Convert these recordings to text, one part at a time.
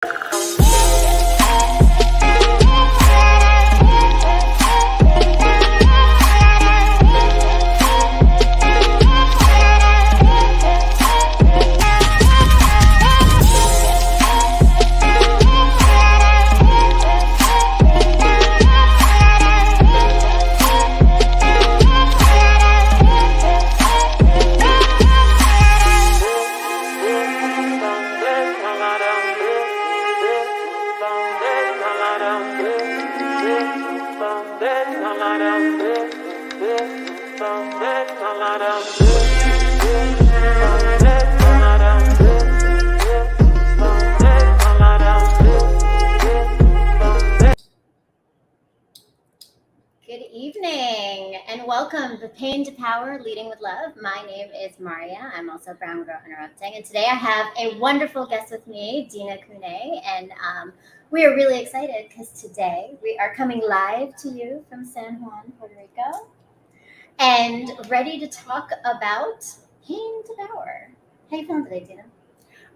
Good evening and welcome to Pain to Power, Leading with Love. My name is Maria. I'm also Brown Girl Interrupting. And today I have a wonderful guest with me, Deanna Kuhney. And we are really excited because today we are coming live to you from San Juan, Puerto Rico, and ready to talk about Pain to Power. How you feeling today, Deanna?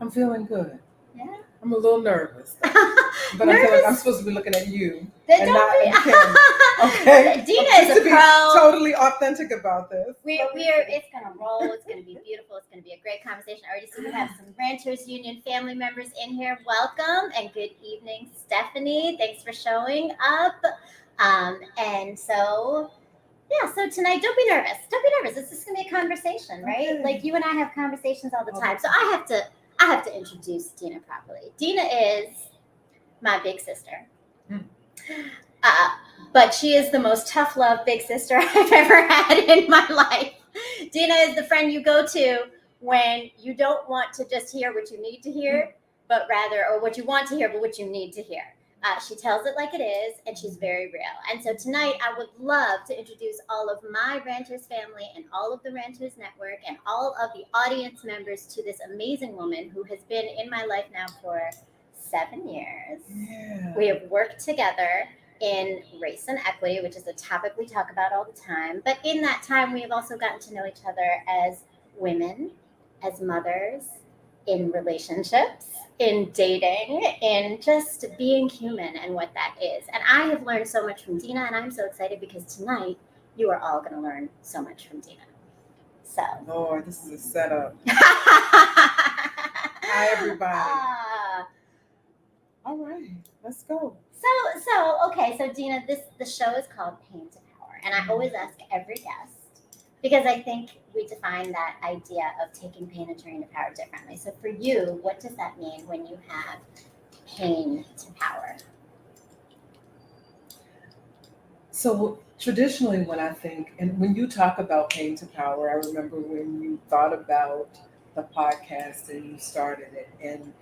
I'm feeling good. Yeah? I'm a little nervous, but Nervous? I feel like I'm supposed to be looking at you Then and don't not be. at Kim. Okay, Deanna is just a to be pro. totally authentic about this. It's gonna roll. It's gonna be beautiful. It's gonna be a great conversation. I already see we have some Ranchers Union family members in here. Welcome and good evening, Stephanie. Thanks for showing up. So tonight, don't be nervous. Don't be nervous. It's just gonna be a conversation, right? Okay. Like you and I have conversations all the time. So I have to introduce Deanna properly. Deanna is my big sister. But she is the most tough love big sister I've ever had in my life. Deanna is the friend you go to when you don't want to just hear what you need to hear, but rather, or what you want to hear, but what you need to hear. She tells it like it is, and she's very real. And so tonight, I would love to introduce all of my Ranchers family and all of the Ranchers Network and all of the audience members to this amazing woman who has been in my life now for 7 years. Yeah. We have worked together in race and equity, which is a topic we talk about all the time. But in that time, we have also gotten to know each other as women, as mothers, in relationships, in dating, in just being human and what that is. And I have learned so much from Deanna, and I'm so excited because tonight you are all going to learn so much from Deanna. So. Lord, this is a setup. Hi, everybody. All right, let's go. So Deanna, the show is called Pain to Power, and I always ask every guest because I think we define that idea of taking pain and turning to power differently. So for you, what does that mean when you have pain to power? So traditionally, when I think, and when you talk about pain to power, I remember when you thought about the podcast and you started it, and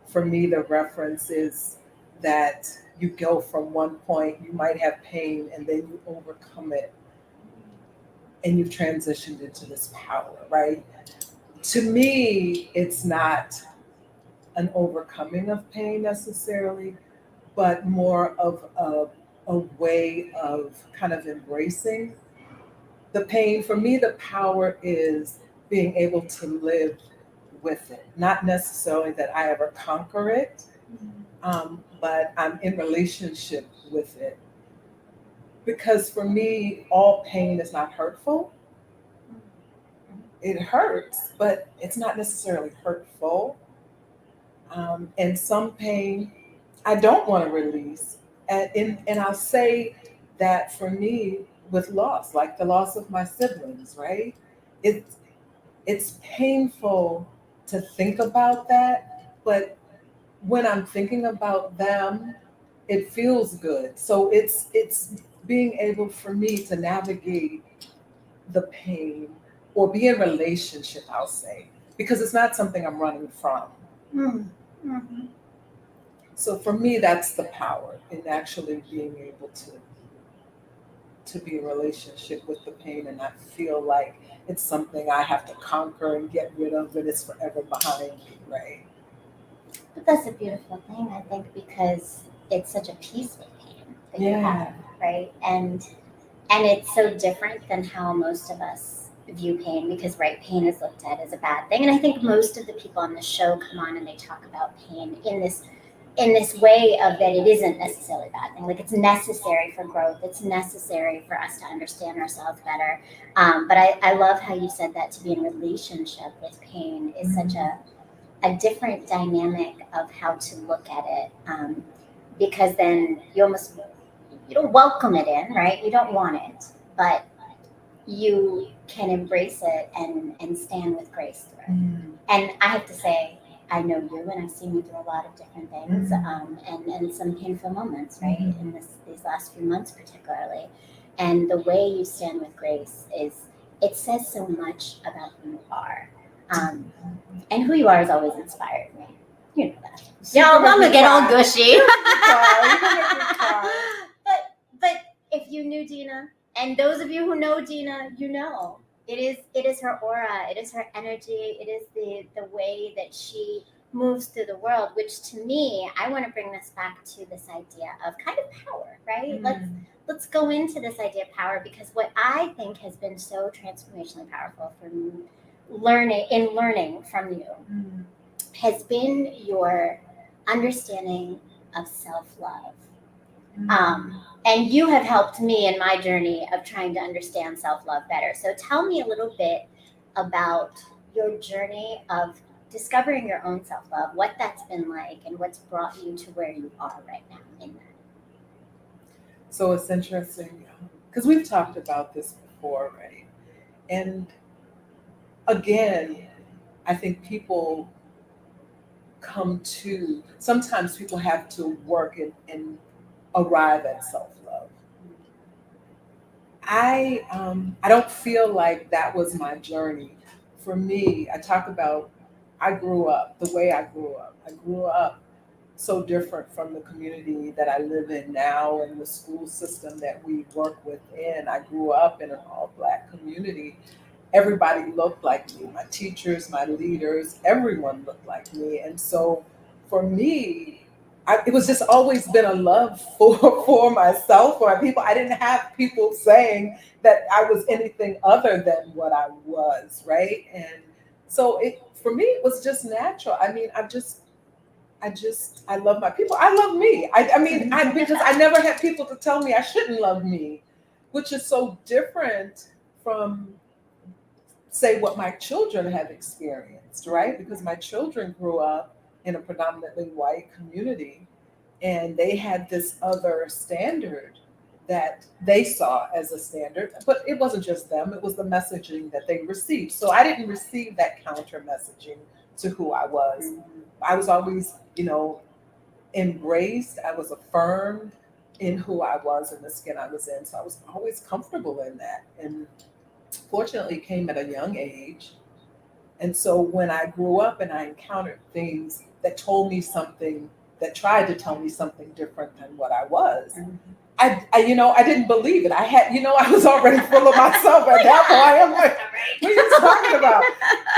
for me, the reference is that you go from one point, you might have pain, and then you overcome it, and you've transitioned into this power, right? To me, it's not an overcoming of pain necessarily, but more of a way of kind of embracing the pain. For me, the power is being able to live with it, not necessarily that I ever conquer it, but I'm in relationship with it. Because for me, all pain is not hurtful. It hurts, but it's not necessarily hurtful. And some pain I don't want to release. And I'll say that for me, with loss, like the loss of my siblings, right? It's painful to think about that, but when I'm thinking about them, it feels good. So it's being able for me to navigate the pain or be in relationship, I'll say, because it's not something I'm running from. Mm-hmm. So for me, that's the power in actually being able to be in relationship with the pain and not feel like it's something I have to conquer and get rid of, and it's forever behind me, right? But that's a beautiful thing, I think, because it's such a peaceful pain that you have, right? And it's so different than how most of us view pain, because pain is looked at as a bad thing. And I think most of the people on the show come on and they talk about pain in this in this way of that it isn't necessarily a bad thing. Like it's necessary for growth. It's necessary for us to understand ourselves better. But I love how you said that to be in relationship with pain is such a different dynamic of how to look at it. Because then you don't welcome it in, right? You don't want it, but you can embrace it and stand with grace through it. And I have to say, I know you and I've seen you through a lot of different things, and some painful moments, right? In these last few months particularly. And the way you stand with grace it says so much about who you are. And who you are has always inspired me. You know that. Yeah, I'm gonna get all gushy. But if you knew Deanna, and those of you who know Deanna, you know it is her aura, it is her energy, it is the way that she moves through the world. Which to me, I want to bring this back to this idea of kind of power, right? Let's go into this idea of power, because what I think has been so transformationally powerful for me, learning from you, has been your understanding of self-love. And you have helped me in my journey of trying to understand self-love better. So tell me a little bit about your journey of discovering your own self-love, what that's been like, and what's brought you to where you are right now in that. So it's interesting because we've talked about this before, right? And again, I think sometimes people have to work and arrive at self-love. I don't feel like that was my journey. For me, I grew up the way I grew up. I grew up so different from the community that I live in now and the school system that we work within. I grew up in an all-Black community. Everybody looked like me. My teachers, my leaders, everyone looked like me. And so for me, it was just always been a love for myself, for my people. I didn't have people saying that I was anything other than what I was, right? And so for me, it was just natural. I mean, I love my people. I love me. Because I never had people to tell me I shouldn't love me, which is so different from, say, what my children have experienced, right? Because my children grew up in a predominantly white community, and they had this other standard that they saw as a standard, but it wasn't just them, it was the messaging that they received. So I didn't receive that counter messaging to who I was. I was always, embraced, I was affirmed in who I was and the skin I was in. So I was always comfortable in that. And fortunately, it came at a young age. And so when I grew up and I encountered things that tried to tell me something different than what I was, I didn't believe it. I was already full of myself at that point. I'm like, what are you talking about?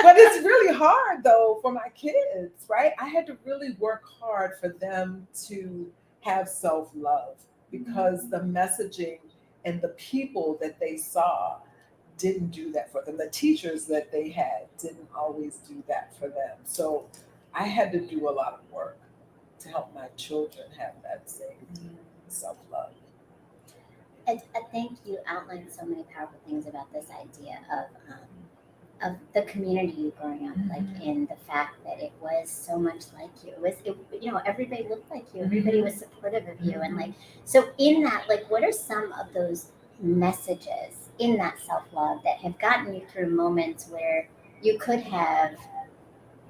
But it's really hard though for my kids, right? I had to really work hard for them to have self-love, because the messaging and the people that they saw didn't do that for them. The teachers that they had didn't always do that for them. So I had to do a lot of work to help my children have that same self-love. I think you outlined so many powerful things about this idea of the community growing up, like in the fact that it was so much like you. Everybody looked like you. Everybody was supportive of you, and so in that, what are some of those messages in that self-love that have gotten you through moments where you could have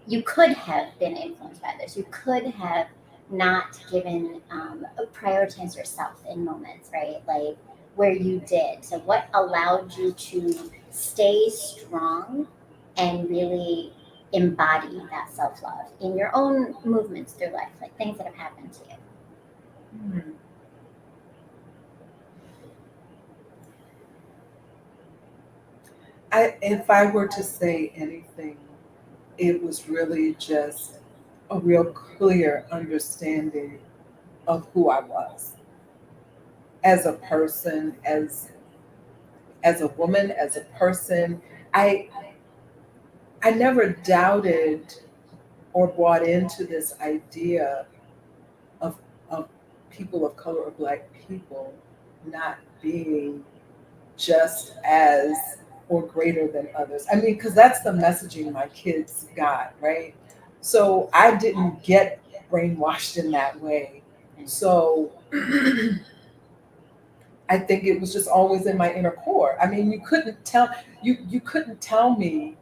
been influenced by this? You could have not given prioritize yourself in moments, right? Where you did. So what allowed you to stay strong and really embody that self-love in your own movements through life, things that have happened to you? If I were to say anything, it was really just a real clear understanding of who I was as a person, as a woman, as a person. I never doubted or bought into this idea people of color or Black people not being just as or greater than others. I mean, because that's the messaging my kids got, right? So I didn't get brainwashed in that way. So I think it was just always in my inner core. I mean, you couldn't tell me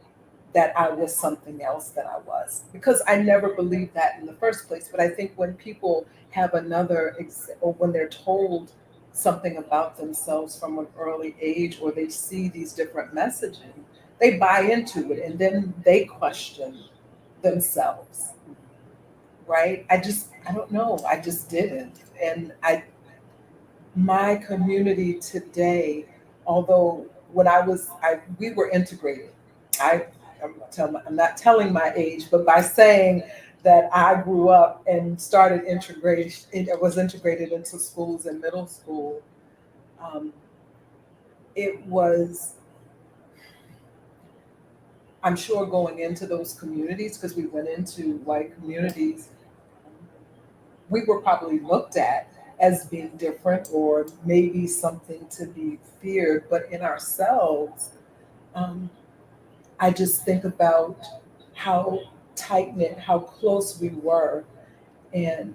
that I was something else that I was, because I never believed that in the first place. But I think when people have or when they're told something about themselves from an early age, or they see these different messaging, they buy into it and then they question themselves, right? I don't know. I just didn't. And my community today, although when we were integrated. I'm not telling my age, but by saying that I grew up and started integration, it was integrated into schools in middle school. Um, it was, I'm sure, going into those communities, because we went into white communities, we were probably looked at as being different or maybe something to be feared, but in ourselves, um, I just think about how tight knit, how close we were. And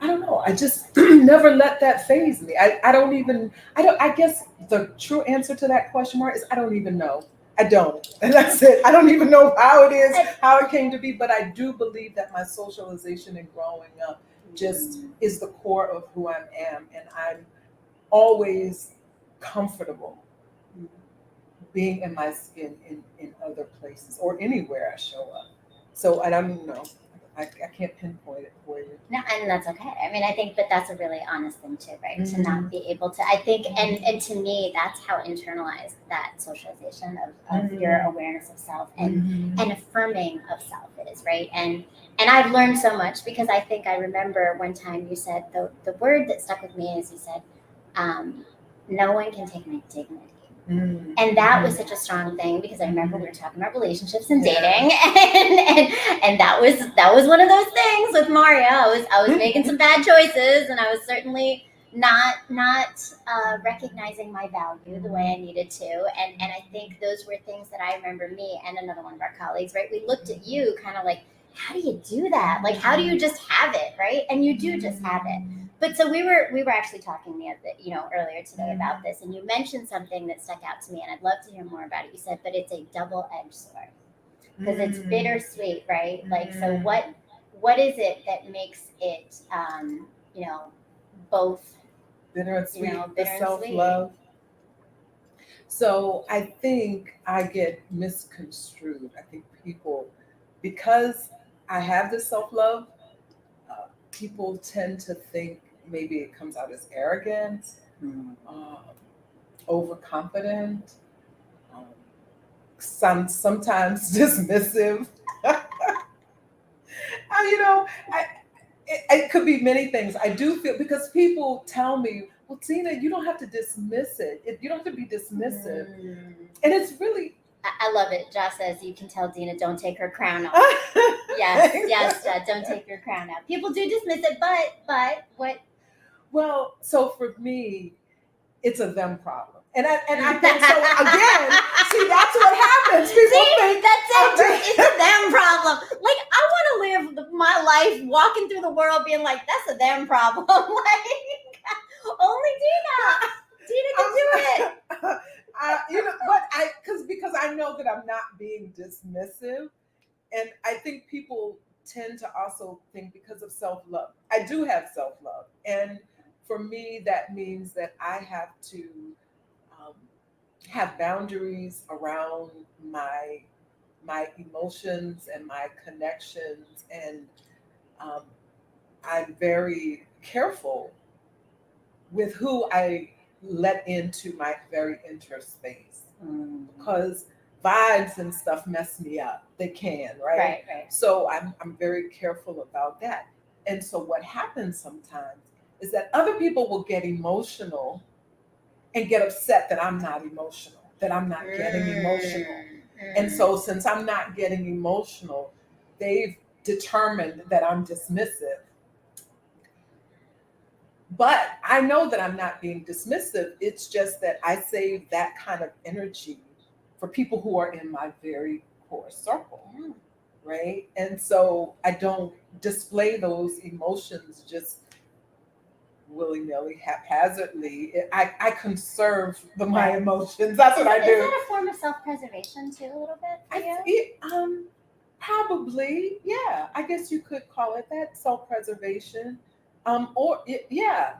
I don't know, I just never let that faze me. I guess the true answer to that question mark is I don't even know. I don't. And that's it. I don't even know how it is, how it came to be, but I do believe that my socialization and growing up just is the core of who I am. And I'm always comfortable being in my skin in other places or anywhere I show up. So I don't know. I can't pinpoint it for you. No, and that's okay. I mean, I think, but that's a really honest thing too, right? To not be able to, I think, and to me, that's how internalized that socialization of your awareness of self and affirming of self is, right? And I've learned so much, because I think I remember one time you said the word that stuck with me is you said, no one can take my dignity. And that was such a strong thing, because I remember we were talking about relationships and dating, and that was one of those things with Mario. I was making some bad choices, and I was certainly not recognizing my value the way I needed to. And I think those were things that I remember me and another one of our colleagues, right? We looked at you kind of like, how do you do that? Like, how do you just have it, right? And you do just have it. But so we were actually talking earlier today about this, and you mentioned something that stuck out to me, and I'd love to hear more about it. You said, but it's a double-edged sword, because it's bittersweet, right? Like, so what is it that makes it, both bitter and sweet? Bitter and Self-love. So I think I get misconstrued. I think people, because I have this self-love, people tend to think maybe it comes out as arrogance, overconfident, sometimes dismissive. It could be many things. I do feel, because people tell me, well, Tina, you don't have to dismiss it. You don't have to be dismissive. And it's really, I love it. Josh says, you can tell Deanna, don't take her crown off. Yes, don't take your crown off. People do dismiss it, but what? Well, so for me, it's a them problem. And I think so again, see, that's what happens. People think that's it. It's a them problem. Like, I want to live my life walking through the world being like, that's a them problem. Like, only Deanna can do it. Because I know that I'm not being dismissive, and I think people tend to also think, because of self-love. I do have self-love, and for me, that means that I have to have boundaries around my emotions and my connections, and I'm very careful with who I let into my very inner space, because vibes and stuff mess me up. They can, right? Right. So I'm very careful about that. And so what happens sometimes is that other people will get emotional and get upset that I'm not emotional, that I'm not getting emotional. And so since I'm not getting emotional, they've determined that I'm dismissive. But I know that I'm not being dismissive. It's just that I save that kind of energy for people who are in my very core circle, Yeah. right? And so I don't display those emotions just willy-nilly, haphazardly. I conserve my Right. emotions. That's what I Is do. that a form of self-preservation too, a little bit for you? Probably, yeah. I guess you could call it that, self-preservation. Yeah.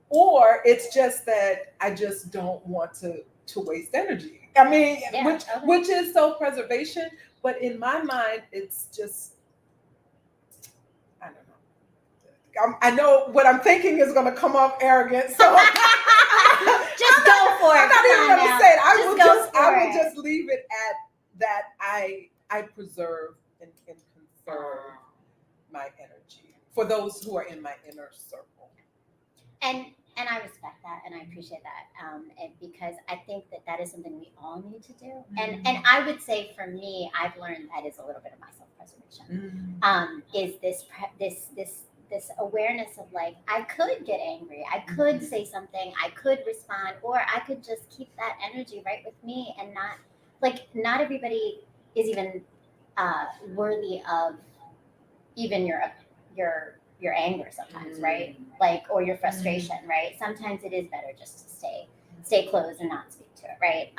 Or it's just that I just don't want to waste energy. I mean, Yeah, which okay. which is self-preservation, but in my mind, it's just, I don't know. I know what I'm thinking is going to come off arrogant, so Just go for it. I'm not even Come on going to now. say it. I Just will go just for I will it. just leave it at that. I preserve and conserve my energy for those who are in my inner circle. And I respect that, and I appreciate that, and because I think that is something we all need to do. And I would say for me, I've learned that is a little bit of my self-preservation. Is this awareness of like, I could get angry, I could say something, I could respond, or I could just keep that energy right with me, and not everybody is even worthy of even your anger sometimes, right? Like, or your frustration, right? Sometimes it is better just to stay closed and not speak to it, right?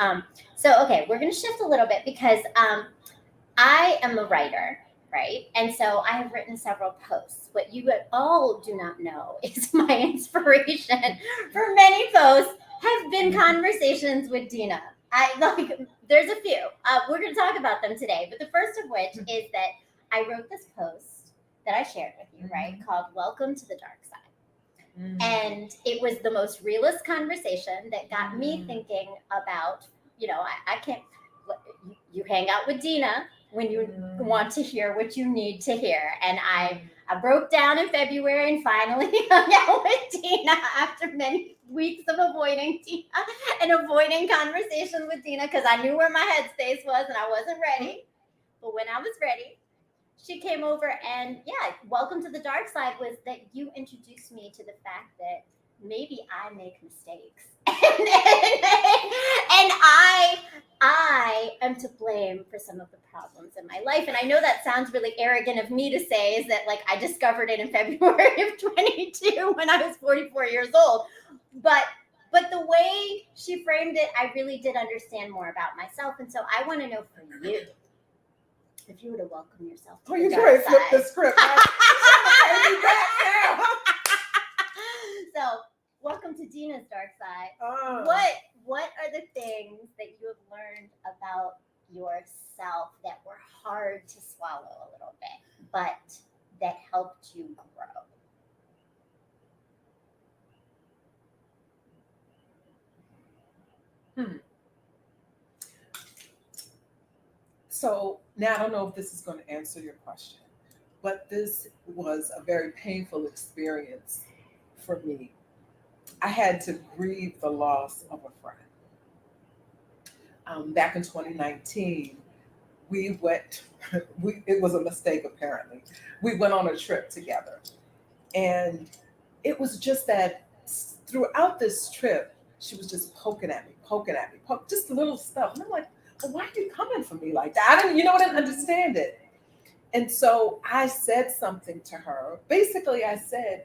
So okay, we're gonna shift a little bit because I am a writer, right? And so I have written several posts. What you all do not know is my inspiration for many posts have been conversations with Deanna. There's a few. We're going to talk about them today, but the first of which is that I wrote this post that I shared with you, right, called "Welcome to the Dark Side." And it was the most realist conversation that got me thinking about, I can't. You hang out with Deanna when you want to hear what you need to hear. And I broke down in February and finally hung out with Deanna after many weeks of avoiding Deanna and avoiding conversation with Deanna because I knew where my headspace was and I wasn't ready. But when I was ready, she came over, and yeah, welcome to the dark side was that you introduced me to the fact that maybe I make mistakes. And I am to blame for some of the problems in my life. And I know that sounds really arrogant of me to say, is that like I discovered it in February of 22 when I was 44 years old. But the way she framed it, I really did understand more about myself. And so I want to know for you, if you were to welcome yourself to the you dark can flip the side. script. Right? So, welcome to Deanna's dark side. Oh. What are the things that you have learned about yourself that were hard to swallow a little bit, but that helped you grow? So now I don't know if this is going to answer your question, but this was a very painful experience for me. I had to grieve the loss of a friend. Back in 2019, we went, it was a mistake apparently. We went on a trip together. And it was just that throughout this trip, she was just poking at me, just little stuff. And I'm like, well, why are you coming for me like that? I didn't understand it. And so I said something to her. Basically, I said,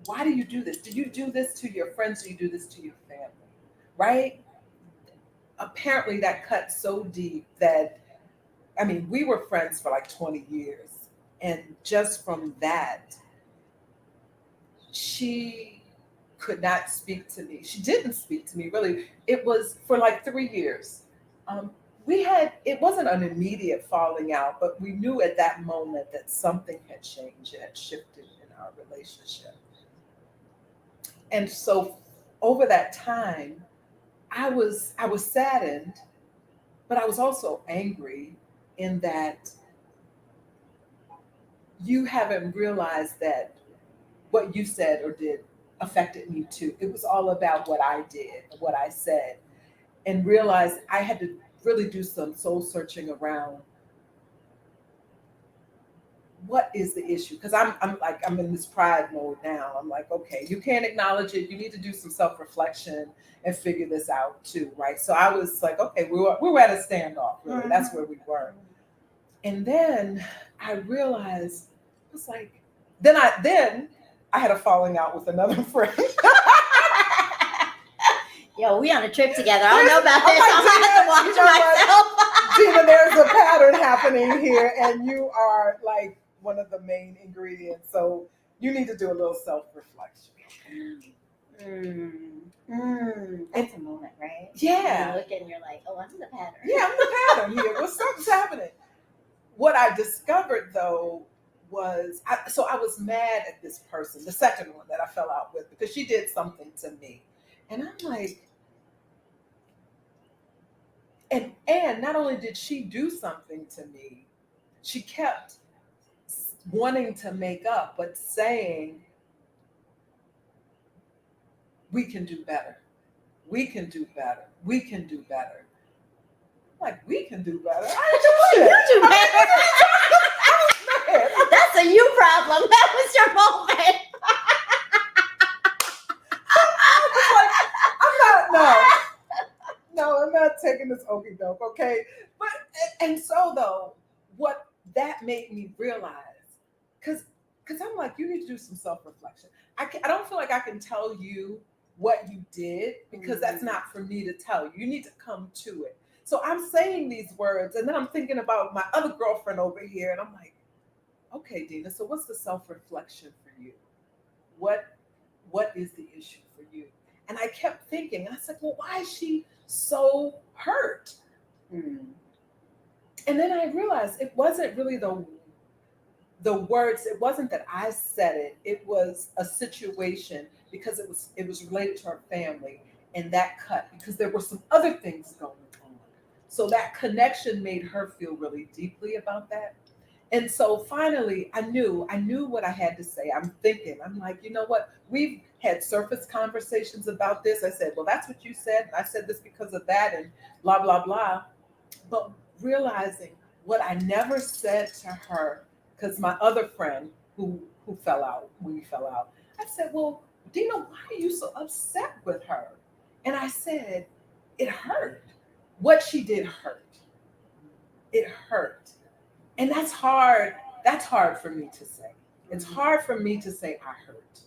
why do you do this? Do you do this to your friends? Do you do this to your family? Right? Apparently that cut so deep that, we were friends for like 20 years. And just from that, she could not speak to me. She didn't speak to me, really. It was for like 3 years. It wasn't an immediate falling out, but we knew at that moment that something had changed and had shifted in our relationship. And so over that time, I was saddened, but I was also angry in that you haven't realized that what you said or did affected me too. It was all about what I did, what I said, and realized I had to really do some soul searching around what is the issue? Because I'm in this pride mode now. I'm like, okay, you can't acknowledge it. You need to do some self-reflection and figure this out too, right? So I was like, okay, we were at a standoff, really. That's where we were. And then I realized, it was like, then I had a falling out with another friend. Yo, we on a trip together. I don't know about this. Like, I'm gonna have to watch myself. Gina, there's a pattern happening here, and you are like one of the main ingredients. So you need to do a little self-reflection. That's a moment, right? Yeah. You look and you're like, oh, I'm the pattern. Yeah, I'm the pattern here. Well, something's happening. What I discovered though was, I was mad at this person, the second one that I fell out with, because she did something to me. And I'm like, and not only did she do something to me, she kept wanting to make up, but saying, we can do better. We can do better. We can do better. I'm like, we can do better. I You do better. was mad. That's a you problem. That was your moment. No, I'm not taking this okie doke, okay? But and so though, what that made me realize, because I'm like, you need to do some self-reflection. I don't feel like I can tell you what you did, because that's not for me to tell you. You need to come to it. So I'm saying these words, and then I'm thinking about my other girlfriend over here, and I'm like, okay, Deanna, so what's the self-reflection for you? What is the issue for you? And I kept thinking, and I said, well, why is she so hurt? And then I realized it wasn't really the words. It wasn't that I said it. It was a situation, because it was related to her family, and that cut, because there were some other things going on. So that connection made her feel really deeply about that. And so finally, I knew what I had to say. I'm like, you know what? We've had surface conversations about this. I said, well, that's what you said. And I said this because of that, and blah, blah, blah. But realizing what I never said to her, because my other friend who fell out, when we fell out, I said, well, Deanna, why are you so upset with her? And I said, it hurt. What she did hurt. It hurt. And that's hard. That's hard for me to say. It's hard for me to say I hurt.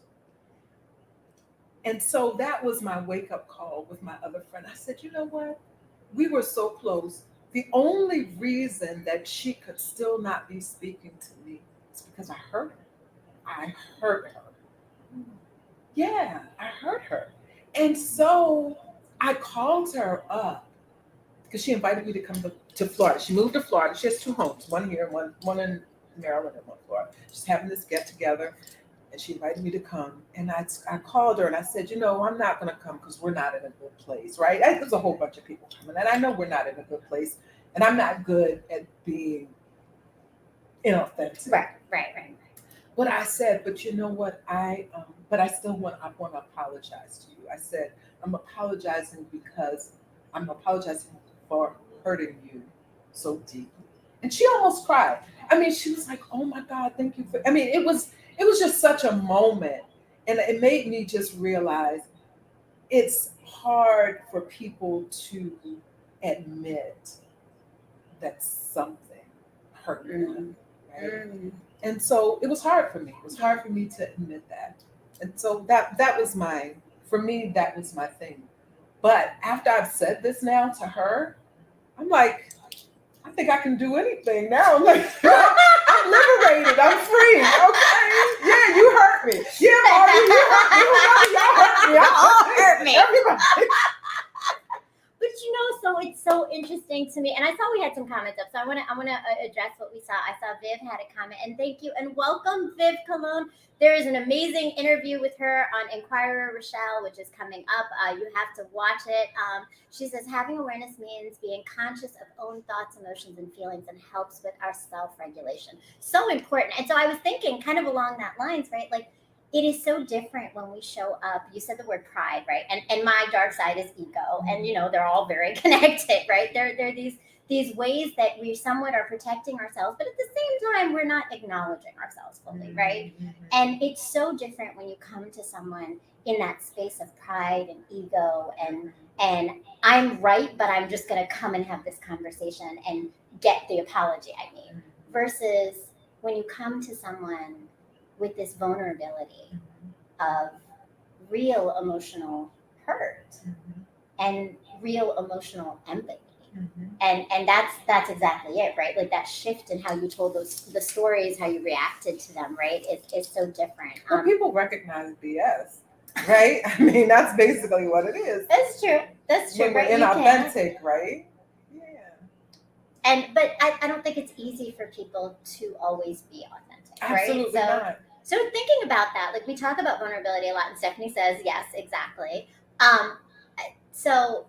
And so that was my wake-up call with my other friend. I said, you know what? We were so close. The only reason that she could still not be speaking to me is because I hurt her. I hurt her. Yeah, I hurt her. And so I called her up, because she invited me to come to Florida. She moved to Florida. She has two homes, one here, one in Maryland, and one in Florida. She's having this get together, and she invited me to come. And I called her and I said, you know, I'm not going to come because we're not in a good place, right? There's a whole bunch of people coming, and I know we're not in a good place, and I'm not good at being inauthentic. Right. But I said, but you know what? But I want to apologize to you. I said, I'm apologizing because I'm apologizing for hurting you so deeply. And she almost cried. I mean, she was like, oh my God, thank you for, I mean, it was just such a moment. And it made me just realize it's hard for people to admit that something hurt them. Right? And so it was hard for me. It was hard for me to admit that. And so that was for me, that was my thing. But after I've said this now to her, I'm like, I think I can do anything now. I'm like, I'm liberated. I'm free. Okay. Yeah, you hurt me. Yeah, Marty, you hurt me. Y'all hurt me. Y'all hurt me. Everybody. But you know, so it's so interesting to me, and I saw we had some comments up, so I want to address what we saw. I saw Viv had a comment, and thank you, and welcome Viv Cologne. There is an amazing interview with her on Inquirer Rochelle, which is coming up. You have to watch it. She says having awareness means being conscious of own thoughts, emotions, and feelings, and helps with our self-regulation. So important. And so I was thinking, kind of along that lines, right? Like, it is so different when we show up. You said the word pride, right? And my dark side is ego. And, you know, they're all very connected, right? They're these these ways that we somewhat are protecting ourselves, but at the same time, we're not acknowledging ourselves fully, right? And it's so different when you come to someone in that space of pride and ego and I'm right, but I'm just going to come and have this conversation and get the apology I need, versus when you come to someone with this vulnerability of real emotional hurt and real emotional empathy. And that's exactly it, right? Like that shift in how you told the stories, how you reacted to them, right? It's so different. Well, people recognize BS, right? I mean, that's basically what it is. That's true. That's true. When we're Right? inauthentic, right? Yeah. But I don't think it's easy for people to always be authentic, right? Absolutely not. So thinking about that, like we talk about vulnerability a lot, and Stephanie says, yes, exactly. So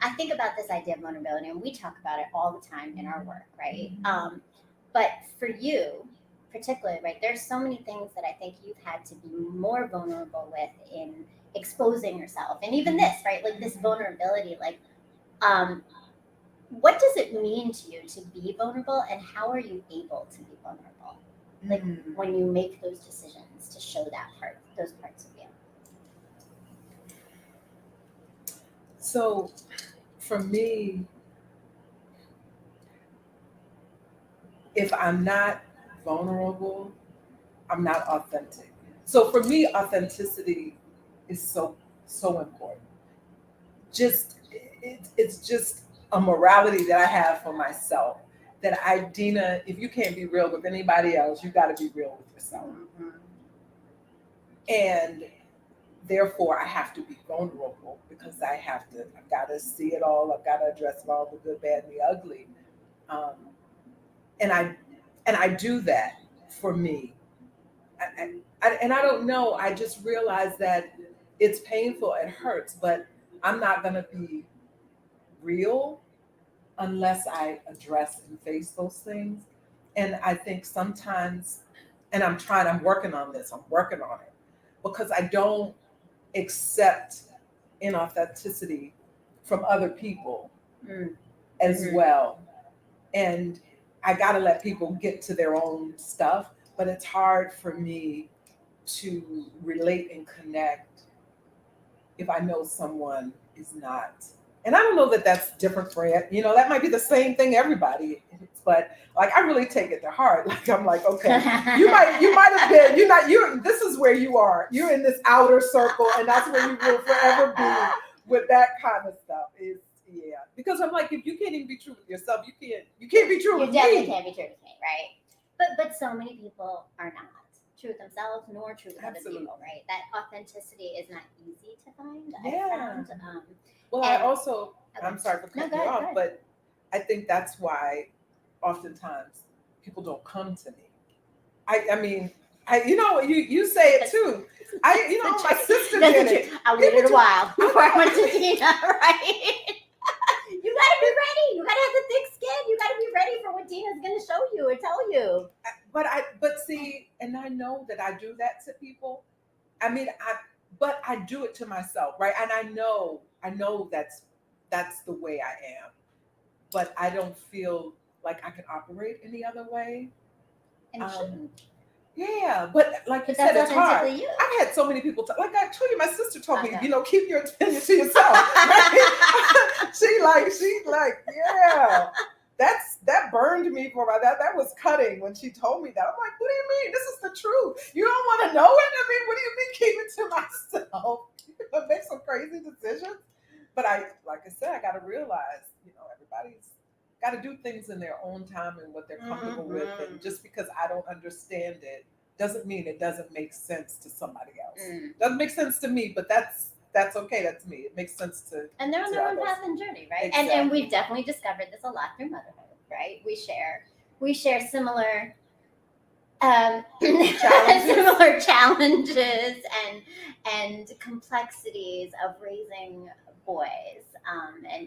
I think about this idea of vulnerability, and we talk about it all the time in our work, right? But for you, particularly, right, there's so many things that I think you've had to be more vulnerable with in exposing yourself, and even this, right, like this vulnerability, like, what does it mean to you to be vulnerable, and how are you able to be vulnerable? Like when you make those decisions to show those parts of you. So for me, if I'm not vulnerable, I'm not authentic. So for me, authenticity is so important. It's just a morality that I have for myself. That Deanna, if you can't be real with anybody else, you got to be real with yourself. And therefore, I have to be vulnerable because I've got to see it all. I've got to address it all, the good, bad, and the ugly. And I do that for me. And I don't know. I just realize that it's painful. It hurts, but I'm not going to be real unless I address and face those things. And I think sometimes, and I'm working on this. I'm working on it because I don't accept inauthenticity from other people as well. And I got to let people get to their own stuff, but it's hard for me to relate and connect if I know someone is not. And I don't know that that's different for it. You know, that might be the same thing everybody is, but like I really take it to heart. Like I'm like, okay, you might have been, this is where you are. You're in this outer circle, and that's where you will forever be with that kind of stuff. Because I'm like, if you can't even be true with yourself, you can't be true with me. You definitely can't be true with me, right? But so many people are not true with themselves nor true with other people, right? That authenticity is not easy to find. I found. Well, I'm sorry for cutting you off, but I think that's why oftentimes people don't come to me. I mean, you say it too. My sister did it. I waited a while before I went to Deanna, right? You gotta be ready. You gotta have the thick skin. You gotta be ready for what Deanna's gonna show you or tell you. But see, and I know that I do that to people. I mean, but I do it to myself, right? And I know that's the way I am. But I don't feel like I can operate any other way. And you shouldn't. Yeah, but like you said, it's hard. I've had so many people like I told you, my sister told me, keep your opinion to yourself. Right? She like, yeah. That burned me for that. That was cutting when she told me that. I'm like, what do you mean? This is the truth. You don't want to know it? I mean, what do you mean keep it to myself? Make some crazy decisions. But like I said, I got to realize, everybody's got to do things in their own time and what they're comfortable with. And just because I don't understand it doesn't mean it doesn't make sense to somebody else. Doesn't make sense to me, but that's okay. That's me. It makes sense to. And they're on their own path and journey, right? Exactly. And we've definitely discovered this a lot through motherhood, right? We share similar similar challenges and complexities of raising boys.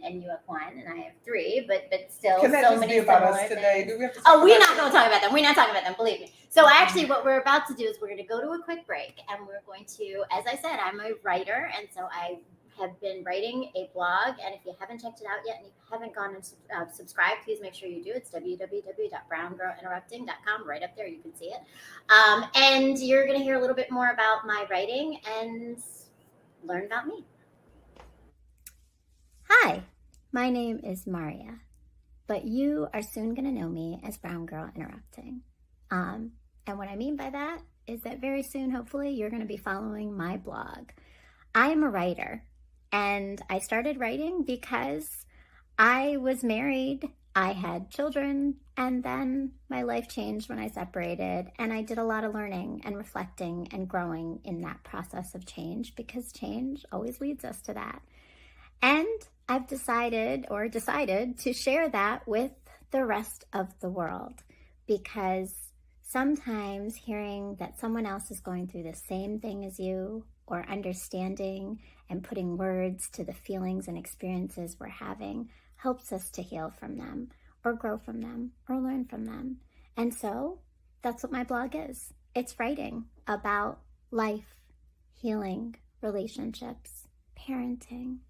And you have one, and I have three, but still Can that so just many be about similar us today? things. Do we have to We're not going to talk about them. We're not talking about them. Believe me. So actually, what we're about to do is we're going to go to a quick break, and we're going to, as I said, I'm a writer, and so I have been writing a blog, and if you haven't checked it out yet and you haven't gone and subscribed, please make sure you do. It's www.browngirlinterrupting.com. Right up there, you can see it. And you're going to hear a little bit more about my writing and learn about me. Hi, my name is Maria, but you are soon going to know me as Brown Girl Interrupting. And what I mean by that is that very soon, hopefully, you're going to be following my blog. I am a writer, and I started writing because I was married, I had children, and then my life changed when I separated, and I did a lot of learning and reflecting and growing in that process of change, because change always leads us to that. And I've decided to share that with the rest of the world, because sometimes hearing that someone else is going through the same thing as you, or understanding and putting words to the feelings and experiences we're having, helps us to heal from them, or grow from them, or learn from them. And so that's what my blog is. It's writing about life, healing, relationships, parenting,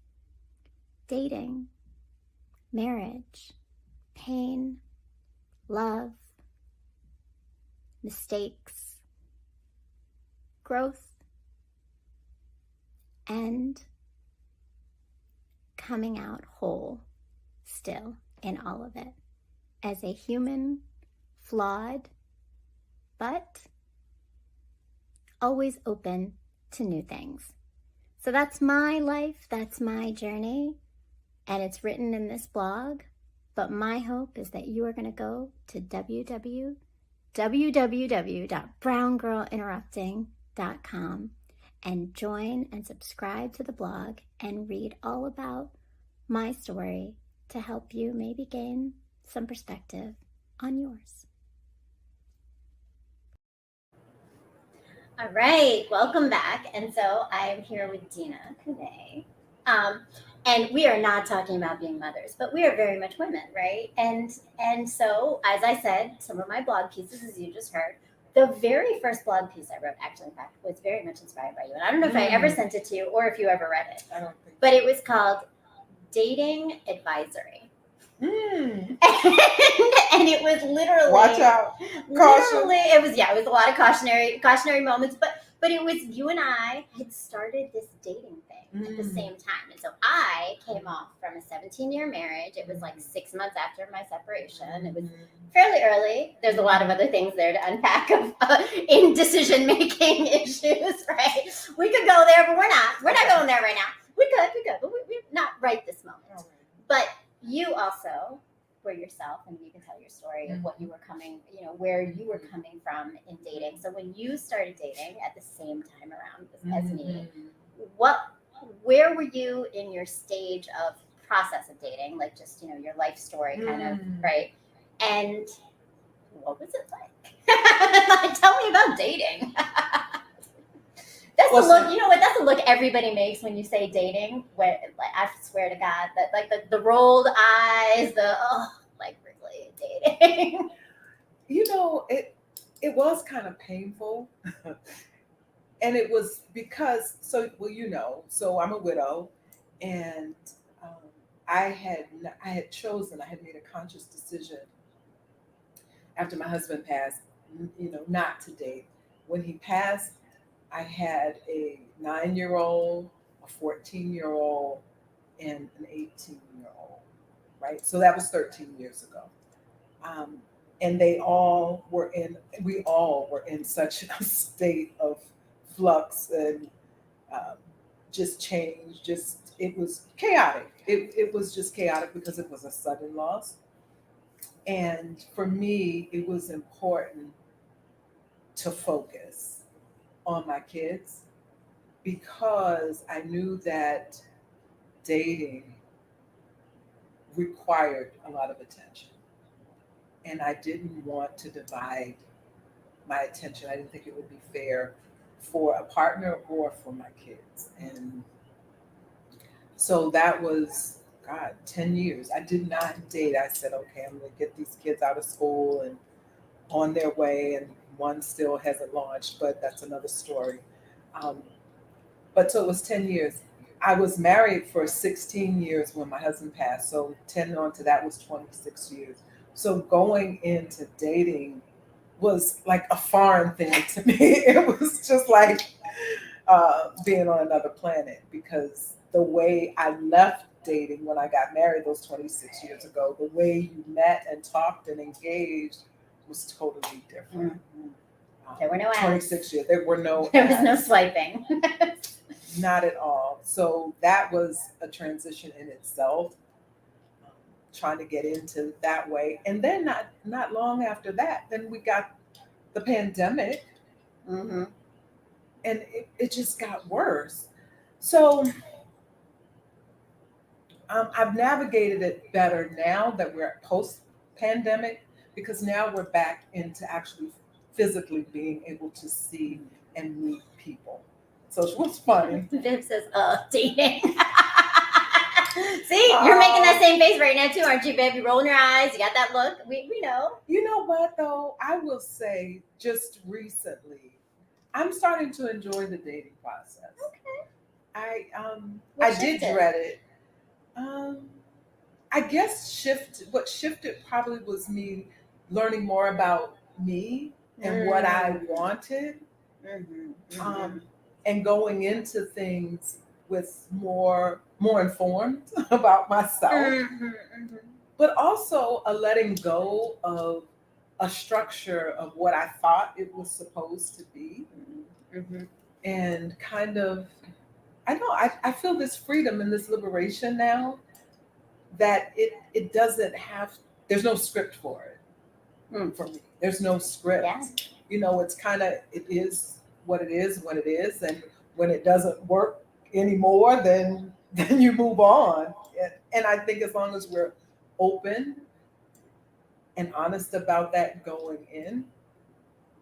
dating, marriage, pain, love, mistakes, growth, and coming out whole still in all of it as a human, flawed, but always open to new things. So that's my life, that's my journey, and it's written in this blog. But my hope is that you are going to go to www.browngirlinterrupting.com and join and subscribe to the blog and read all about my story to help you maybe gain some perspective on yours. All right, welcome back. And so I'm here with Deanna Kuhney. And we are not talking about being mothers, but we are very much women, right? And so, as I said, some of my blog pieces, as you just heard, the very first blog piece I wrote, actually, in fact, was very much inspired by you. And I don't know if I ever sent it to you or if you ever read it. I don't think. But it was called Dating Advisory. And it was literally, watch out. Literally, it was a lot of cautionary moments, but it was, you and I had started this dating thing at the same time. And so I came off from a 17-year marriage. It was like 6 months after my separation. It was fairly early. There's a lot of other things there to unpack of in decision-making issues, right? We could go there, but we're not going there right now. We could, but we're not right this moment. Right. But you also were yourself, and you can tell your story of what you were coming, where you were coming from in dating. So when you started dating at the same time around as me, where were you in your stage of process of dating? Like just, your life story kind of, right? And what was it like? Tell me about dating. That's the look. You know what? That's the look everybody makes when you say dating. Where, like, I swear to God, that like the rolled eyes, really dating. It was kind of painful, and it was because so I'm a widow, and I had made a conscious decision after my husband passed, not to date. When he passed, I had a 9-year-old, a 14-year-old, and an 18-year-old, right? So that was 13 years ago. And we all were in such a state of flux and just change. It was chaotic. It was just chaotic because it was a sudden loss. And for me, it was important to focus on my kids, because I knew that dating required a lot of attention, and I didn't want to divide my attention. I didn't think it would be fair for a partner or for my kids. And so that was 10 years. I did not date. I said, okay, I'm going to get these kids out of school and on their way, and one still hasn't launched, but that's another story. But so it was 10 years. I was married for 16 years when my husband passed. So 10 on to that was 26 years. So going into dating was like a foreign thing to me. It was just like being on another planet, because the way I left dating when I got married those 26 years ago, the way you met and talked and engaged was totally different. There were no ads. 26 years, there were no There was no ads. swiping. Not at all. So that was a transition in itself, trying to get into that way. And then not long after that, then we got the pandemic, Mm-hmm. and it just got worse. So I've navigated it better now that we're post pandemic, because now we're back into actually physically being able to see and meet people. So it was funny. Viv says, dating. See, you're making that same face right now too, aren't you, babe? You rolling your eyes. You got that look. We know. You know what though? I will say just recently, I'm starting to enjoy the dating process. Okay. I did dread it. I guess what shifted probably was me learning more about me and what I wanted, and going into things with more informed about myself, but also a letting go of a structure of what I thought it was supposed to be, and kind of, I feel this freedom and this liberation now, that it doesn't have, there's no script for it. For me, there's no script. Yeah. You know, it's kind of, it is what it is when it is, and when it doesn't work anymore, then you move on. And I think as long as we're open and honest about that going in,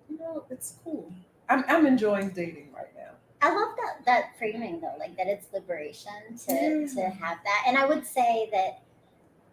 you know, it's cool. I'm enjoying dating right now. I love that framing though, like that it's liberation to have that. And I would say that,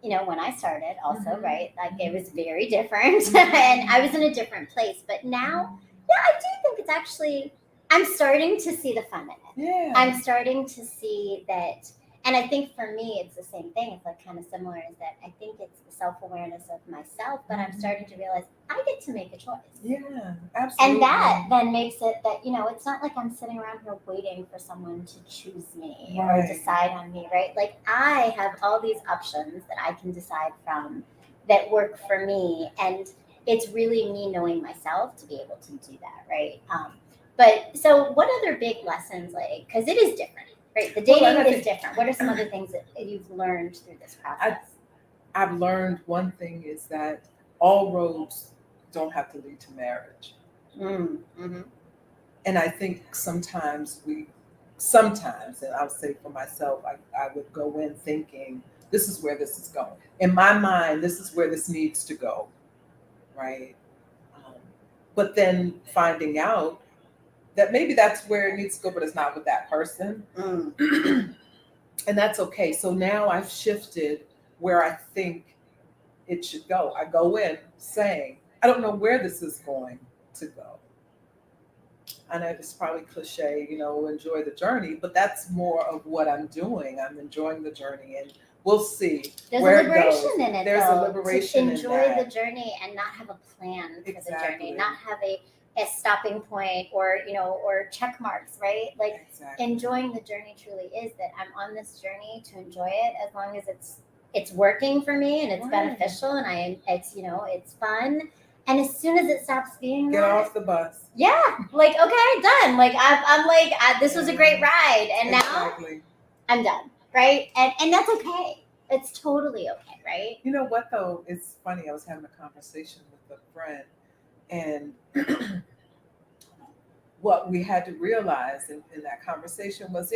you know, when I started also, right, like it was very different and I was in a different place. But now, yeah, I do think it's actually, I'm starting to see the fun in it. Yeah. I'm starting to see that, and I think for me, it's the same thing. It's like kind of similar, is that I think it's the self-awareness of myself, but I'm starting to realize I get to make a choice. Yeah, absolutely. And that then makes it that, you know, it's not like I'm sitting around here waiting for someone to choose me or decide on me, right? Like I have all these options that I can decide from that work for me. And it's really me knowing myself to be able to do that, right? But so what other big lessons, like, because it is different, right? The dating is different. What are some other things that you've learned through this process? I've learned one thing is that all roads don't have to lead to marriage. And I think sometimes, and I'll say for myself, I would go in thinking, this is where this is going. In my mind, this is where this needs to go, right? But then finding out that maybe that's where it needs to go, but it's not with that person. And that's okay. So now I've shifted where I think it should go. I go in saying, I don't know where this is going to go. I know it's probably cliche, you know, enjoy the journey, but that's more of what I'm doing. I'm enjoying the journey, and we'll see. There's where a liberation it goes. in it. There's though, a liberation to enjoy in that. the journey and not have a plan for Exactly. the journey, not have a stopping point or, you know, or check marks, right? Like enjoying the journey truly is that I'm on this journey to enjoy it, as long as it's working for me and it's beneficial and it's, you know, it's fun. And as soon as it stops being Get off the bus. Yeah, like okay, done. Like I'm like this was a great ride, and now I'm done, right? And that's okay. It's totally okay, right? You know what though? It's funny. I was having a conversation with a friend, and what we had to realize in that conversation was,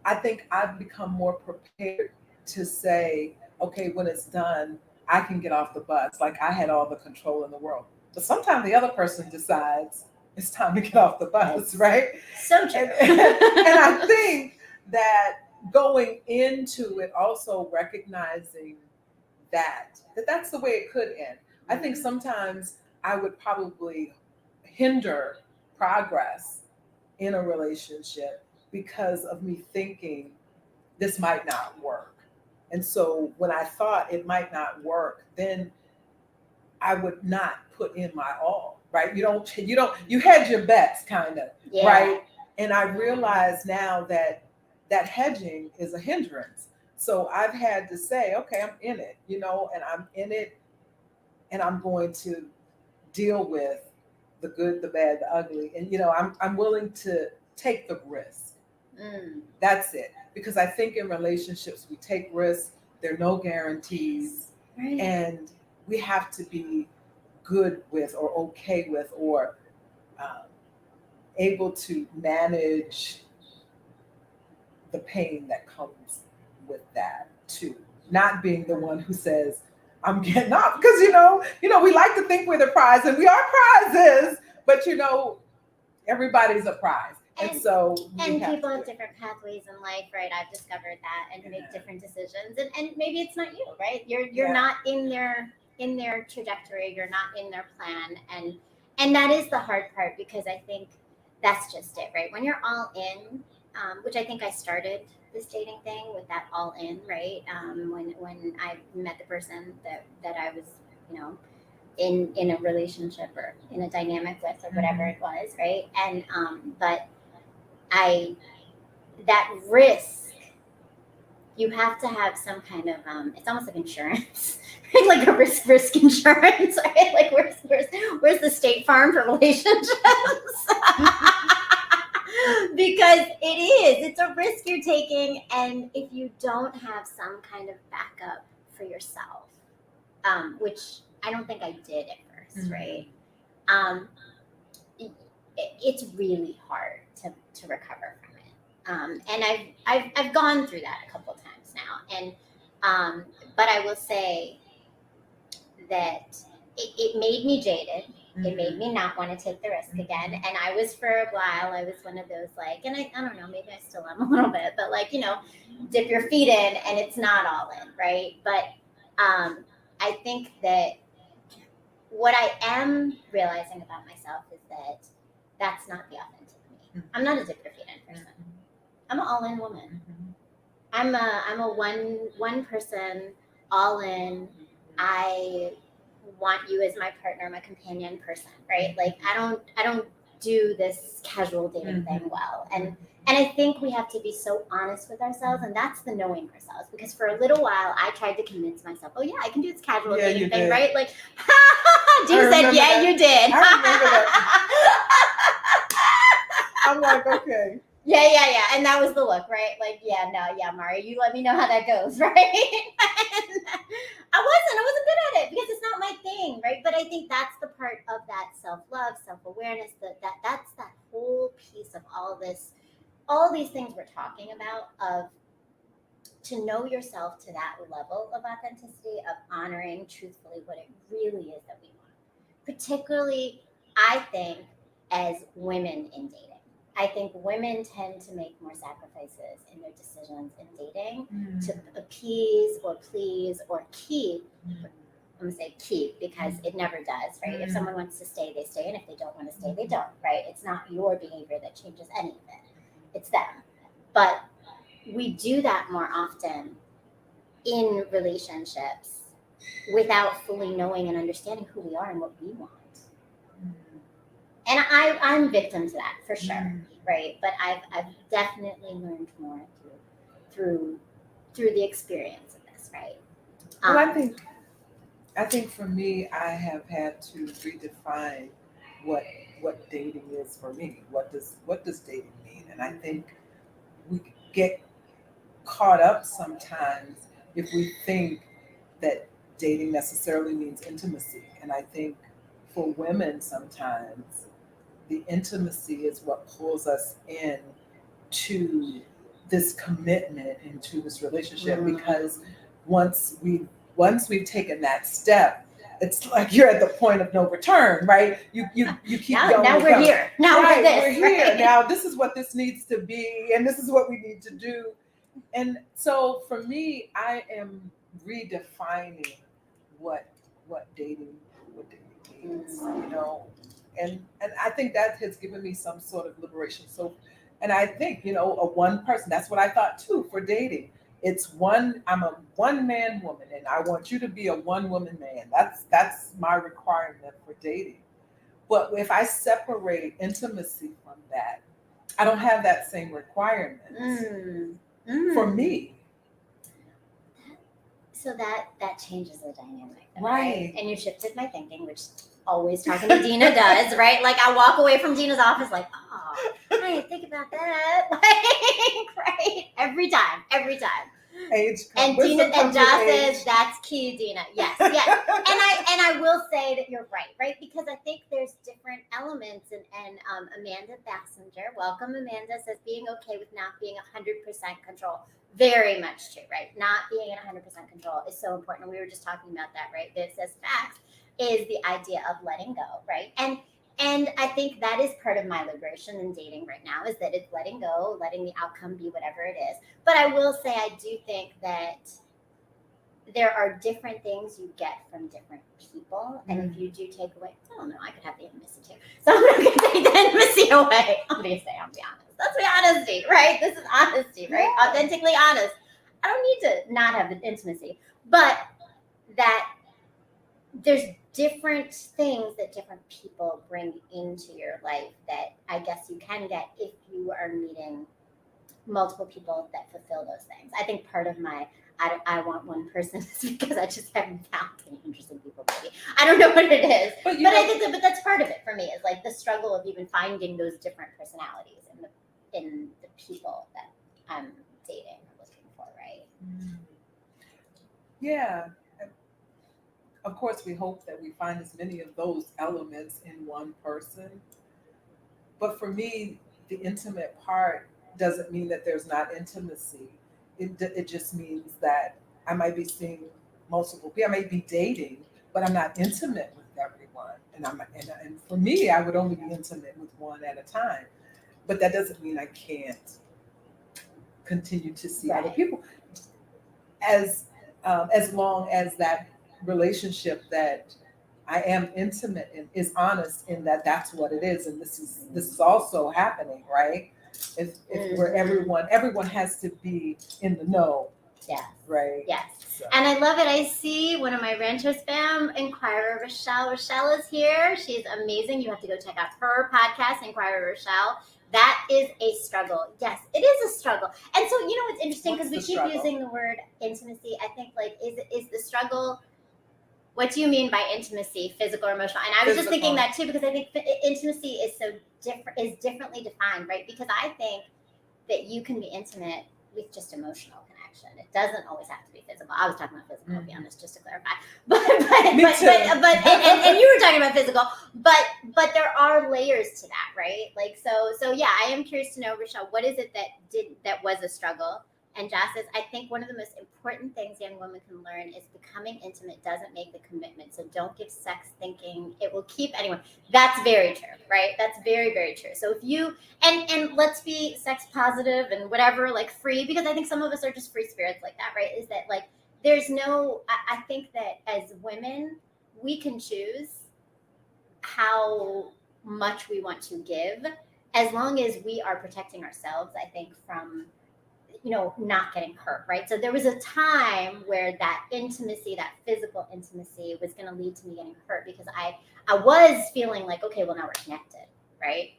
I think I've become more prepared to say, okay, when it's done, I can get off the bus. Like I had all the control in the world. But sometimes the other person decides it's time to get off the bus, right? So true. And I think that going into it, also recognizing that's the way it could end. I think sometimes I would probably hinder progress in a relationship because of me thinking this might not work. And so when I thought it might not work, then I would not put in my all, right? You had your bets kind of, Yeah. right? And I realize now that that hedging is a hindrance. So I've had to say, okay, I'm in it, and I'm in it, and I'm going to deal with the good, the bad, the ugly. And, I'm willing to take the risk. That's it. Because I think in relationships, we take risks. There are no guarantees. Right. And we have to be good with or okay with or able to manage the pain that comes with that too. Not being the one who says, I'm getting off. Because, we like to think we're the prize, and we are prizes, but, everybody's a prize. And so people have different pathways in life, right? I've discovered that, and make different decisions. And maybe it's not you, right? You're not in their trajectory, you're not in their plan. And that is the hard part, because I think that's just it, right? When you're all in, which I think I started this dating thing with that all in, right? When I met the person that I was, in a relationship or in a dynamic with, or whatever it was, right? And but that risk, you have to have some kind of it's almost like insurance, right? Like a risk insurance, right? Like where's the State Farm for relationships? Because it's a risk you're taking, and if you don't have some kind of backup for yourself, which I don't think I did at first, right? It's really hard to recover from it. And I've gone through that a couple of times now, and but I will say that it made me jaded. It made me not want to take the risk again. And I was, for a while, I was one of those, like, and I don't know, maybe I still am a little bit, but like, dip your feet in and it's not all in, right? But I think that what I am realizing about myself is that that's not the authentic me. I'm not a dip your feet in person. I'm an all in woman. I'm a one person, all in. I want you as my partner, my companion person, right? Like I don't do this casual dating thing well. And I think we have to be so honest with ourselves, and that's the knowing ourselves. Because for a little while I tried to convince myself, oh yeah, I can do this casual dating thing, right? Like Dean said, yeah, you did. I remember that. I'm like, okay. Yeah. And that was the look, right? Like, Mari, you let me know how that goes, right? I wasn't good at it because it's not my thing, right? But I think that's the part of that self-love, self-awareness, that's that whole piece of all these things we're talking about, of to know yourself to that level of authenticity, of honoring truthfully what it really is that we want. Particularly, I think, as women in dating. I think women tend to make more sacrifices in their decisions in dating to appease or please or keep. I'm going to say keep because it never does, right? If someone wants to stay, they stay. And if they don't want to stay, they don't, right? It's not your behavior that changes any of it. It's them. But we do that more often in relationships without fully knowing and understanding who we are and what we want. And I'm victim to that for sure, right? But I've definitely learned more through the experience of this, right? Well, I think for me, I have had to redefine what dating is for me. What does dating mean? And I think we get caught up sometimes if we think that dating necessarily means intimacy. And I think for women sometimes the intimacy is what pulls us in to this commitment, into this relationship, because once we've taken that step, it's like you're at the point of no return, right? You keep going. Now we're here. Now right, we're here. Right? Now this is what this needs to be, and this is what we need to do. And so for me, I am redefining what dating means, and I think that has given me some sort of liberation. So And I think, a one person, that's what I thought too for dating. I'm a one man woman and I want you to be a one woman man. That's my requirement for dating. But if I separate intimacy from that, I don't have that same requirement for me. So that changes the dynamic, though, Right. And you shifted my thinking, which always talking to Deanna does, right? Like I walk away from Deanna's office like, oh, I didn't think about that. Like, right? Every time. Age and Deanna and Josh says that's key, Deanna. Yes. And I will say that you're right? Because I think there's different elements and Amanda Bassinger, welcome Amanda, says being okay with not being 100% control. Very much true, right? Not being in 100% control is so important. And we were just talking about that, right? This as facts is the idea of letting go, right? And I think that is part of my liberation in dating right now is that it's letting go, letting the outcome be whatever it is. But I will say I do think that there are different things you get from different people. And if you do take away, I don't know, I could have the intimacy too. So I'm not going to take the intimacy away. Obviously, I'll be honest. Let's be honesty, right? This is honesty, right? Yeah. Authentically honest. I don't need to not have the intimacy. But that there's different things that different people bring into your life that I guess you can get if you are meeting multiple people that fulfill those things. I think part of my I want one person is because I just haven't found any interesting people. Maybe I don't know what it is, but I think that's part of it for me is like the struggle of even finding those different personalities in the people that I'm dating or looking for, right? Yeah. Of course, we hope that we find as many of those elements in one person. But for me, the intimate part doesn't mean that there's not intimacy. It just means that I might be seeing multiple people. I might be dating, but I'm not intimate with everyone. And for me, I would only be intimate with one at a time. But that doesn't mean I can't continue to see other people. As long as that relationship that I am intimate in is honest in that that's what it is, and this is also happening, right? If where everyone has to be in the know. Yes. Right. Yes. So. And I love it. I see one of my Ranchers fam, Inquirer Rochelle. Rochelle is here. She's amazing. You have to go check out her podcast, Inquirer Rochelle. That is a struggle. Yes, it is a struggle. And so, what's interesting because we keep using the word intimacy. I think is the struggle. What do you mean by intimacy, physical or emotional? And I was just thinking that too, because I think intimacy is differently defined, right? Because I think that you can be intimate with just emotional connection. It doesn't always have to be physical. I was talking about physical, to be honest, just to clarify. But and you were talking about physical, but there are layers to that, right? Like so yeah, I am curious to know, Rochelle, what is it that was a struggle? And Josh says, I think one of the most important things young women can learn is becoming intimate doesn't make the commitment. So don't give sex thinking it will keep anyone. That's very true, right? That's very, very true. So if you, and let's be sex positive and whatever, like free, because I think some of us are just free spirits like that, right? Is that like, there's no, I think that as women, we can choose how much we want to give as long as we are protecting ourselves, I think, from not getting hurt, right? So there was a time where that intimacy, that physical intimacy was going to lead to me getting hurt because I was feeling like, okay, well now we're connected, right?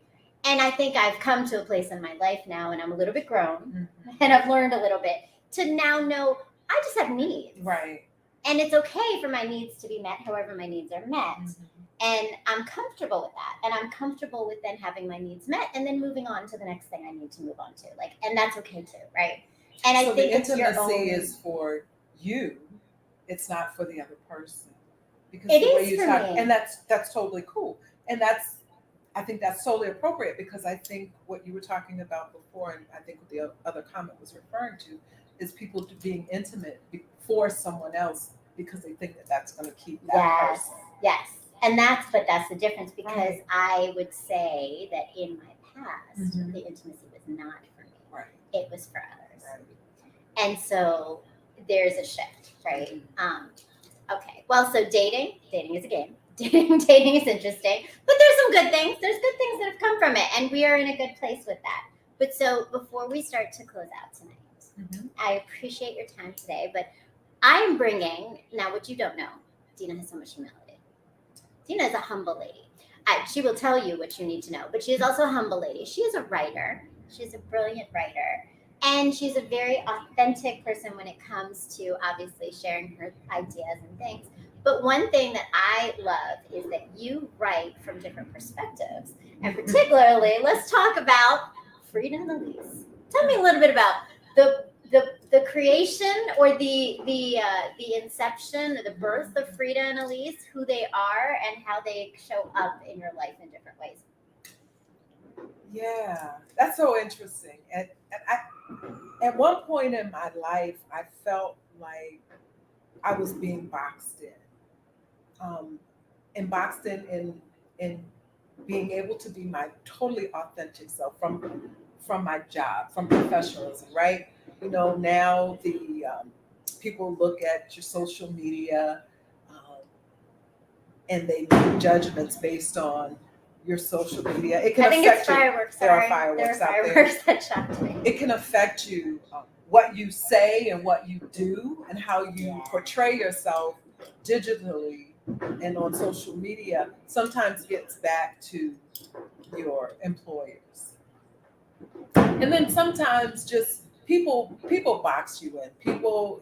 And I think I've come to a place in my life now and I'm a little bit grown and I've learned a little bit to now know I just have needs. Right. And it's okay for my needs to be met however my needs are met. And I'm comfortable with that. And I'm comfortable with then having my needs met and then moving on to the next thing I need to move on to. And that's okay too, right? And I think the intimacy is for you. It's not for the other person. Because it the way is you for talk, me. and that's totally cool. And I think that's totally appropriate because I think what you were talking about before, and I think what the other comment was referring to, is people being intimate for someone else because they think that that's going to keep that person. Yes. And that's the difference because I would say that in my past, the intimacy was not for me. Right. It was for others. Right. And so there's a shift, right? Okay. Well, so dating is a game. Dating is interesting, but there's some good things. There's good things that have come from it, and we are in a good place with that. But so before we start to close out tonight, Mhm. I appreciate your time today, but I'm bringing, now what you don't know, Deanna has so much humility. Deanna is a humble lady. She will tell you what you need to know, but she is also a humble lady. She is a writer. She's a brilliant writer. And she's a very authentic person when it comes to obviously sharing her ideas and things. But one thing that I love is that you write from different perspectives. And particularly, let's talk about Frida and Elise. Tell me a little bit about the creation or the inception or the birth of Frida and Elise, who they are and how they show up in your life in different ways. Yeah, that's so interesting. And at one point in my life, I felt like I was being boxed and boxed in being able to be my totally authentic self from my job, from professionalism, right? Now the people look at your social media and they make judgments based on your social media. It can I think affect it's fireworks. you. There Sorry. are fireworks There are out there. fireworks that shocked me. It can affect you, what you say and what you do, and how you portray yourself digitally and on social media. Sometimes gets back to your employers, and then sometimes just people box you in. People,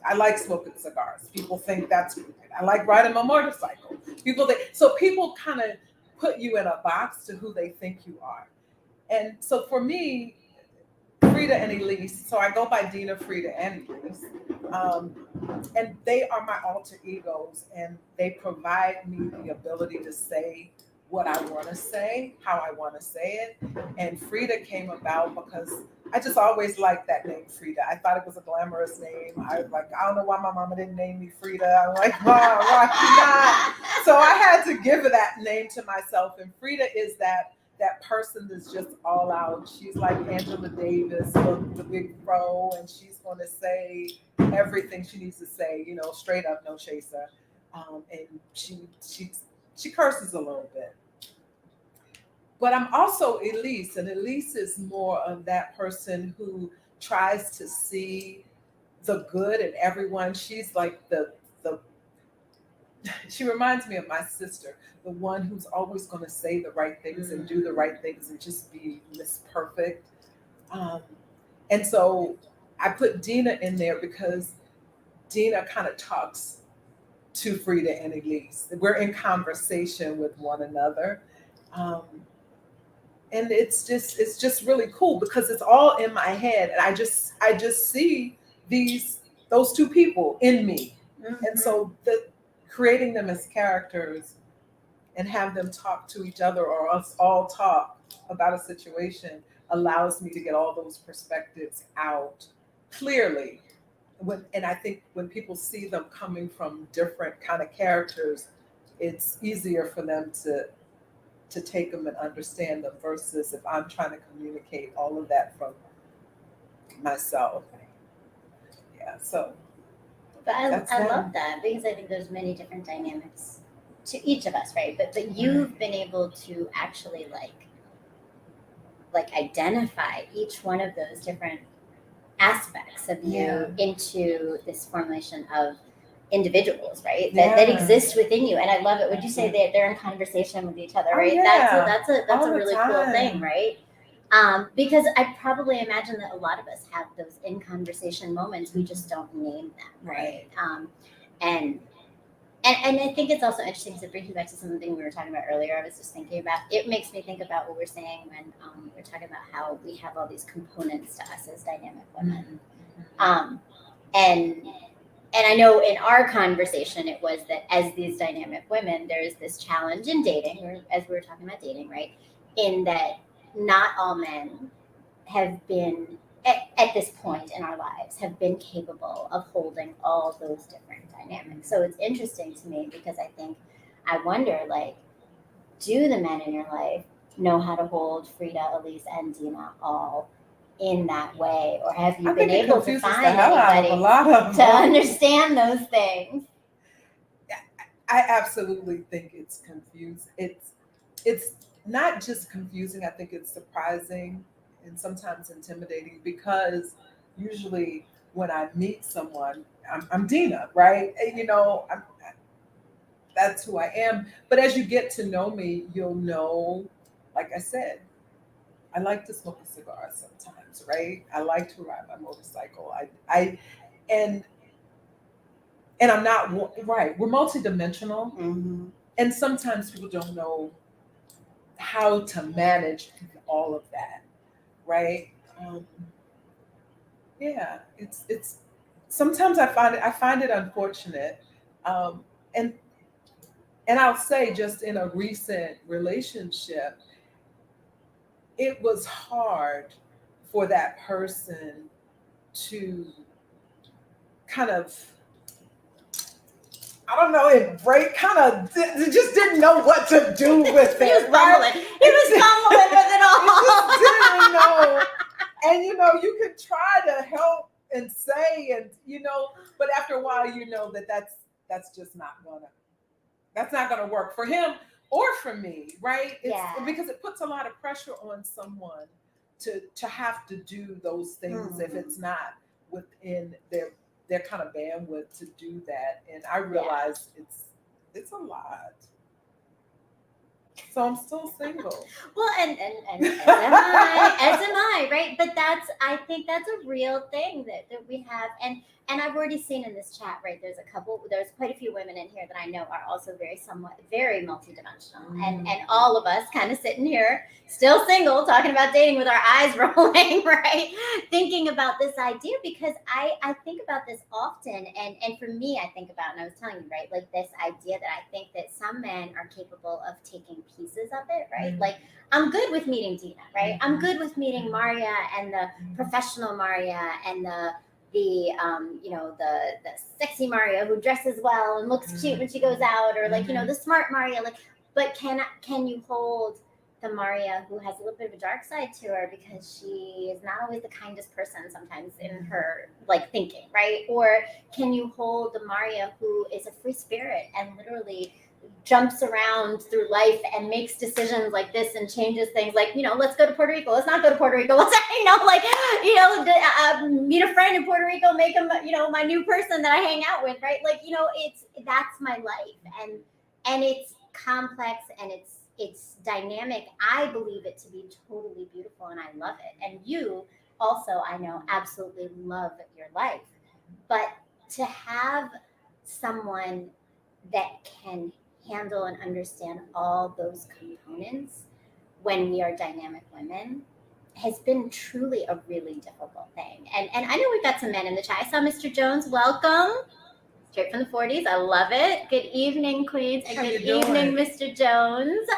I like smoking cigars. People think that's weird. I like riding my motorcycle. People kind of put you in a box to who they think you are. And so for me, Frida and Elise, so I go by Deanna, Frida, and Elise, and they are my alter egos, and they provide me the ability to say what I want to say, how I want to say it. And Frida came about because I just always liked that name, Frida. I thought it was a glamorous name. I was like, I don't know why my mama didn't name me Frida. I'm like, why not? So I had to give that name to myself, and Frida is that person that's just all out. She's like Angela Davis with the big fro, and she's going to say everything she needs to say, straight up, no chaser. And she curses a little bit. But I'm also Elise, and Elise is more of that person who tries to see the good in everyone. She's like the she reminds me of my sister, the one who's always going to say the right things and do the right things and just be Miss Perfect. Um, and so I put Deanna in there because Deanna kind of talks to Frida and Elise. We're in conversation with one another. Um, and it's just really cool because it's all in my head, and I just see those two people in me. Mm-hmm. And so creating them as characters and have them talk to each other or us all talk about a situation allows me to get all those perspectives out clearly. And I think when people see them coming from different kind of characters, it's easier for them to take them and understand them versus if I'm trying to communicate all of that from myself. Yeah, so. But I love that because I think there's many different dynamics to each of us, right? But you've been able to actually like identify each one of those different aspects of you into this formulation of individuals, right? That exist within you. And I love it. Would you say that they're in conversation with each other, right? That's a really cool thing, right? Because I probably imagine that a lot of us have those in conversation moments. We just don't name them, right? And I think it's also interesting because it brings you back to something we were talking about earlier. I was just thinking about, it makes me think about what we're saying when we're talking about how we have all these components to us as dynamic women. And I know in our conversation, it was that as these dynamic women, there's this challenge in dating, or as we were talking about dating, right? In that not all men have been, at this point in our lives, have been capable of holding all those different dynamics. So it's interesting to me because I wonder, like, do the men in your life know how to hold Frida, Elise, and Deanna all in that way? Or have you been able to find anybody to understand those things? I absolutely think it's confused. It's not just confusing. I think it's surprising and sometimes intimidating, because usually when I meet someone, I'm Deanna, right? And, that's who I am. But as you get to know me, you'll know, like I said, I like to smoke a cigar sometimes, right? I like to ride my motorcycle. And and I'm not right. We're multidimensional, Mm-hmm. and sometimes people don't know how to manage all of that, right? Um, yeah, it's sometimes I find it unfortunate, um, and and I'll say, just in a recent relationship, it was hard for that person to kind of, I don't know, embrace, kind of just didn't know what to do with He was it, bumbling. right? He was fumbling with it all. He just didn't know. And you could try to help and say, and but after a while, that's just not gonna work for him or for me, right? It's Yeah. because it puts a lot of pressure on someone to have to do those things if it's not within their kind of bandwidth to do that. And I realize it's a lot. So I'm still single. Well, and as am I, right? But I think that's a real thing that we have, and I've already seen in this chat, right? There's quite a few women in here that I know are also very multidimensional, and all of us kind of sitting here still single, talking about dating with our eyes rolling, right? Thinking about this idea, because I think about this often, and for me, I think about, and I was telling you, right, like this idea that I think that some men are capable of taking pieces of it, right? Like, I'm good with meeting Deanna, right? I'm good with meeting Maria, and the professional Maria, and the the sexy Maria who dresses well and looks cute when she goes out, or like the smart Maria, like. But can you hold the Maria who has a little bit of a dark side to her, because she is not always the kindest person sometimes in her like thinking, right? Or can you hold the Maria who is a free spirit and literally jumps around through life and makes decisions like this and changes things, like, let's go to Puerto Rico, let's not go to Puerto Rico, let's meet a friend in Puerto Rico, make him my new person that I hang out with, right? Like, that's my life, and it's complex, and it's dynamic. I believe it to be totally beautiful, and I love it. And you also, I know, absolutely love your life. But to have someone that can handle and understand all those components when we are dynamic women has been truly a really difficult thing. And I know we've got some men in the chat. I saw Mr. Jones. Welcome. Straight from the 40s. I love it. Good evening, Queens. And good evening, Mr. Jones.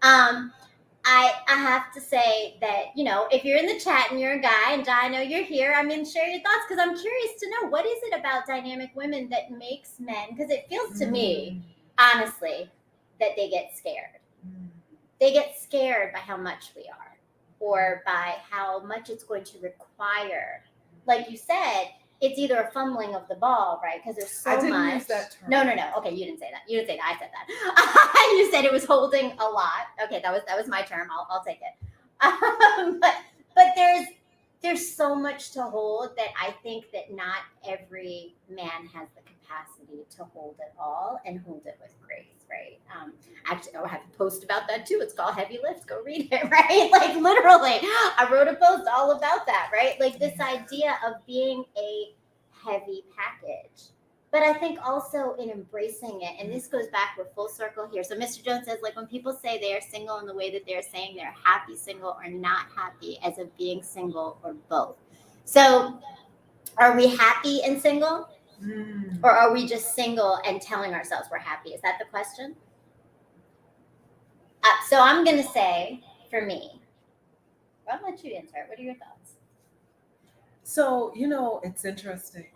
I have to say that, if you're in the chat and you're a guy, and I know you're here, share your thoughts, because I'm curious to know, what is it about dynamic women that makes men, because it feels to me, honestly, that they get scared. They get scared by how much we are, or by how much it's going to require. Like you said, it's either a fumbling of the ball, right? Because there's so much. I didn't use that term. No. Okay, you didn't say that. You didn't say that. I said that. You said it was holding a lot. Okay, that was my term. I'll take it. But there's so much to hold, that I think that not every man has the capacity to hold it all and hold it with grace, right? Actually, I have a post about that too. It's called Heavy Lift. Go read it, right? Like, literally, I wrote a post all about that, right? Like, this idea of being a heavy package. But I think also in embracing it, and this goes back, we're full circle here. So Mr. Jones says, like, when people say they are single in the way that they're saying they're happy single or not happy, as of being single or both. So are we happy and single? Or are we just single and telling ourselves we're happy? Is that the question? So I'm going to say, for me, I'll let you answer it. What are your thoughts? So, it's interesting.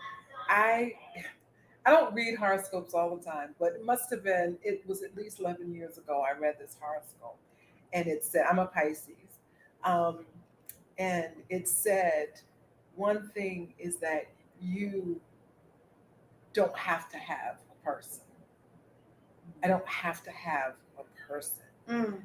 I don't read horoscopes all the time, but it was at least 11 years ago I read this horoscope. And it said, I'm a Pisces. And it said, one thing is that you don't have to have a person. I don't have to have a person. And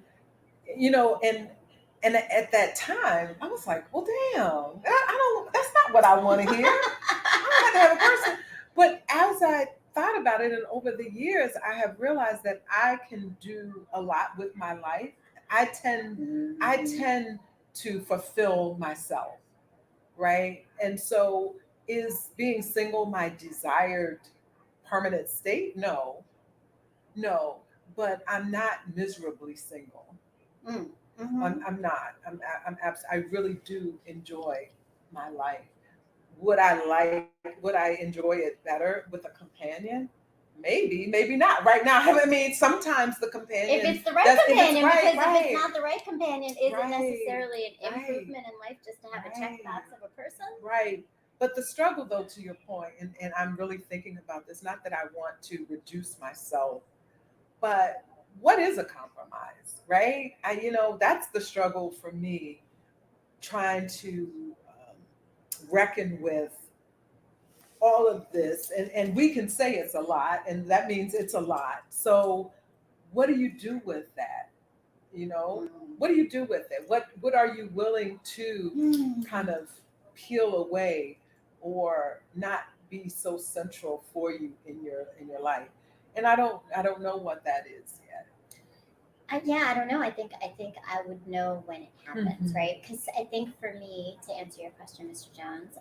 And at that time, I was like, well, damn, I don't, that's not what I want to hear. I had to have a person. But as I thought about it and over the years, I have realized that I can do a lot with my life. I tend to fulfill myself, right? And so is being single my desired permanent state? No, no, but I'm not miserably single. Mm. Mm-hmm. I'm not. I really do enjoy my life. Would I enjoy it better with a companion? Maybe, maybe not. Right now, I mean, sometimes the If companion it's the right does, if it's companion, right, because if it's right, not the right companion, is it right, necessarily an right, improvement in life just to have a check right, box of a person? right. But the struggle, though, to your point, and I'm really thinking about this, not that I want to reduce myself, but what is a compromise, right? That's the struggle for me, trying to reckon with all of this. And we can say it's a lot, and that means it's a lot. So, what do you do with that? What do you do with it? What are you willing to kind of peel away or not be so central for you in your life? And I don't know what that is yet. Yeah, I don't know. I think I would know when it happens, Mhm. right? Because I think for me, to answer your question, Mr. Jones,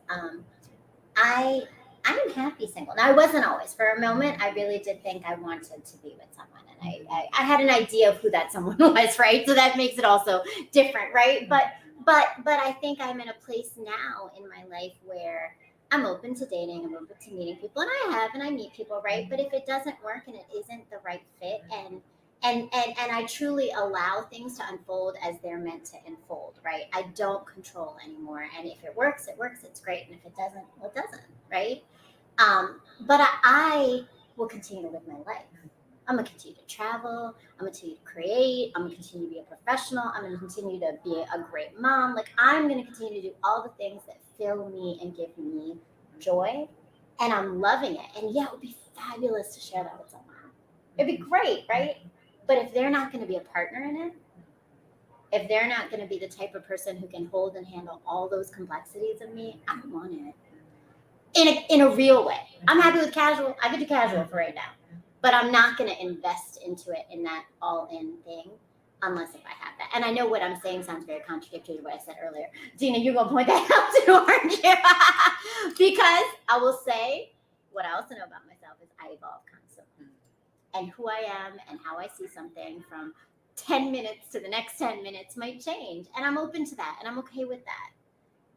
I I'm happy single. Now I wasn't always. For a moment, I really did think I wanted to be with someone, and I had an idea of who that someone was, right? So that makes it also different, right? But I think I'm in a place now in my life where I'm open to dating, I'm open to meeting people, and I meet people, right? But if it doesn't work and it isn't the right fit, and I truly allow things to unfold as they're meant to unfold, right? I don't control anymore, and if it works, it works. It's great, and if it doesn't, well, it doesn't, right? But I will continue to live my life. I'm gonna continue to travel. I'm gonna continue to create. I'm gonna continue to be a professional. I'm gonna continue to be a great mom. Like I'm gonna continue to do all the things that fill me and give me joy, and I'm loving it. And yeah, it would be fabulous to share that with someone. It'd be great, right? But if they're not going to be a partner in it, if they're not going to be the type of person who can hold and handle all those complexities of me, I don't want it. In a real way. I'm happy with casual. I could do casual for right now. But I'm not going to invest into it in that all in thing unless if I have that. And I know what I'm saying sounds very contradictory to what I said earlier. Dina, you're going to point that out too, aren't you? Because I will say what I also know about myself is I evolve constantly. And who I am and how I see something from 10 minutes to the next 10 minutes might change. And I'm open to that and I'm okay with that.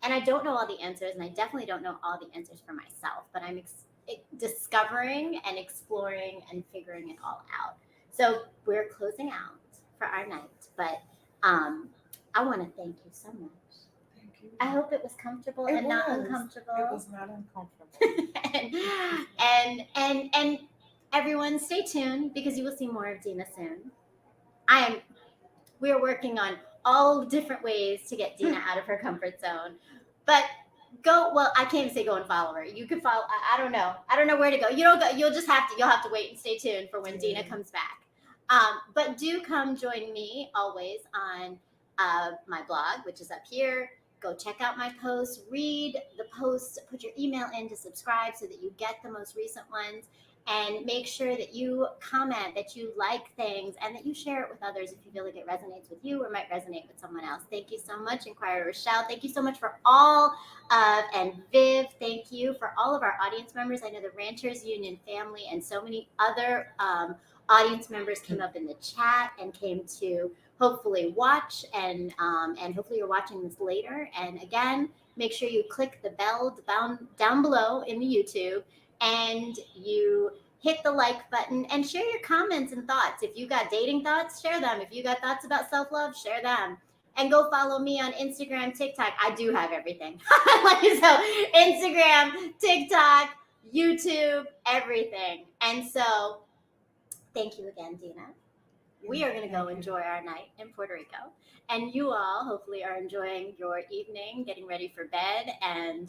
And I don't know all the answers, and I definitely don't know all the answers for myself, but I'm discovering and exploring and figuring it all out. So we're closing out for our night, but I want to thank you so much. Thank you. I hope it was comfortable and not uncomfortable. It was not uncomfortable. and everyone stay tuned because you will see more of Dina soon. We are working on all different ways to get Dina out of her comfort zone. But I can't even say go and follow her. You can follow, I don't know. I don't know where to go. You don't go, you'll have to wait and stay tuned for when Dina comes back. But do come join me always on my blog, which is up here. Go check out my posts, read the posts, put your email in to subscribe so that you get the most recent ones. And make sure that you comment, that you like things, and that you share it with others if you feel like it resonates with you or might resonate with someone else. Thank you so much, Inquirer Rochelle. Thank you so much for all of, and Viv, thank you for all of our audience members. I know the Ranchers Union family and so many other audience members came up in the chat and came to hopefully watch, and hopefully you're watching this later. And again, make sure you click the bell down below in the YouTube, and you hit the like button and share your comments and thoughts. If you got dating thoughts, share them. If you got thoughts about self-love, share them. And go follow me on Instagram, TikTok. I do have everything. So Instagram, TikTok, YouTube, everything. And so thank you again, Dina. We are going to go enjoy our night in Puerto Rico. And you all hopefully are enjoying your evening, getting ready for bed. And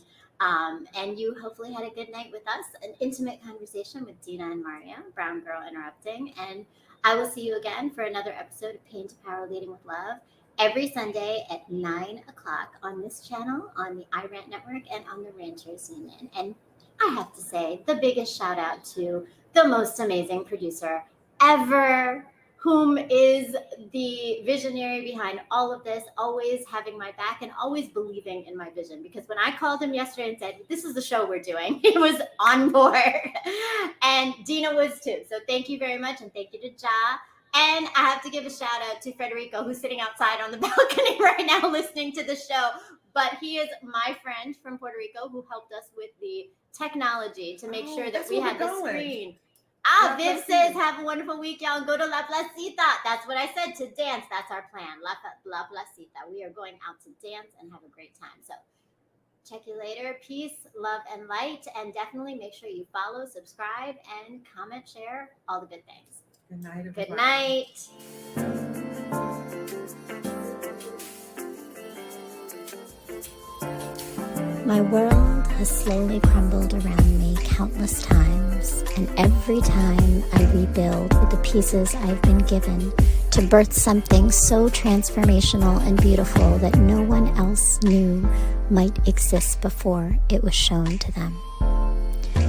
you hopefully had a good night with us, an intimate conversation with Dina and Maria, Brown Girl Interrupting. And I will see you again for another episode of Pain to Power Leading with Love. every Sunday at 9 o'clock on this channel, on the iRant Network, and on the Ranters Union. And I have to say, the biggest shout out to the most amazing producer ever, whom is the visionary behind all of this, always having my back and always believing in my vision. Because when I called him yesterday and said, this is the show we're doing, he was on board. And Deanna was too. So thank you very much. And thank you to Ja. And I have to give a shout out to Federico, who's sitting outside on the balcony right now listening to the show. But he is my friend from Puerto Rico who helped us with the technology to make sure that we had the screen. Viv says, have a wonderful week, y'all. Go to La Placita. That's what I said, to dance. That's our plan. La Placita. We are going out to dance and have a great time. So check you later. Peace, love, and light. And definitely make sure you follow, subscribe, and comment, share, all the good things. Good night, everybody. Good night. My world has slowly crumbled around me countless times, and every time I rebuild with the pieces I've been given to birth something so transformational and beautiful that no one else knew might exist before it was shown to them.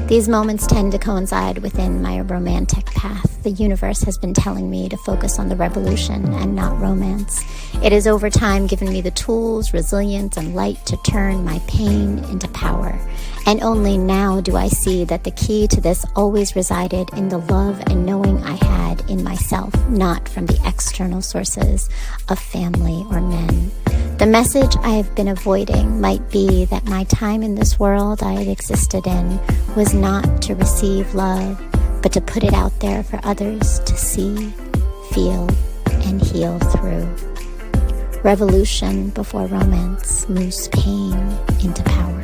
These moments tend to coincide within my romantic path. The universe has been telling me to focus on the revolution and not romance. It has over time given me the tools, resilience, and light to turn my pain into power. And only now do I see that the key to this always resided in the love and knowing I had in myself, not from the external sources of family or men. The message I have been avoiding might be that my time in this world I had existed in was not to receive love, but to put it out there for others to see, feel, and heal through. Revolution before romance moves pain into power.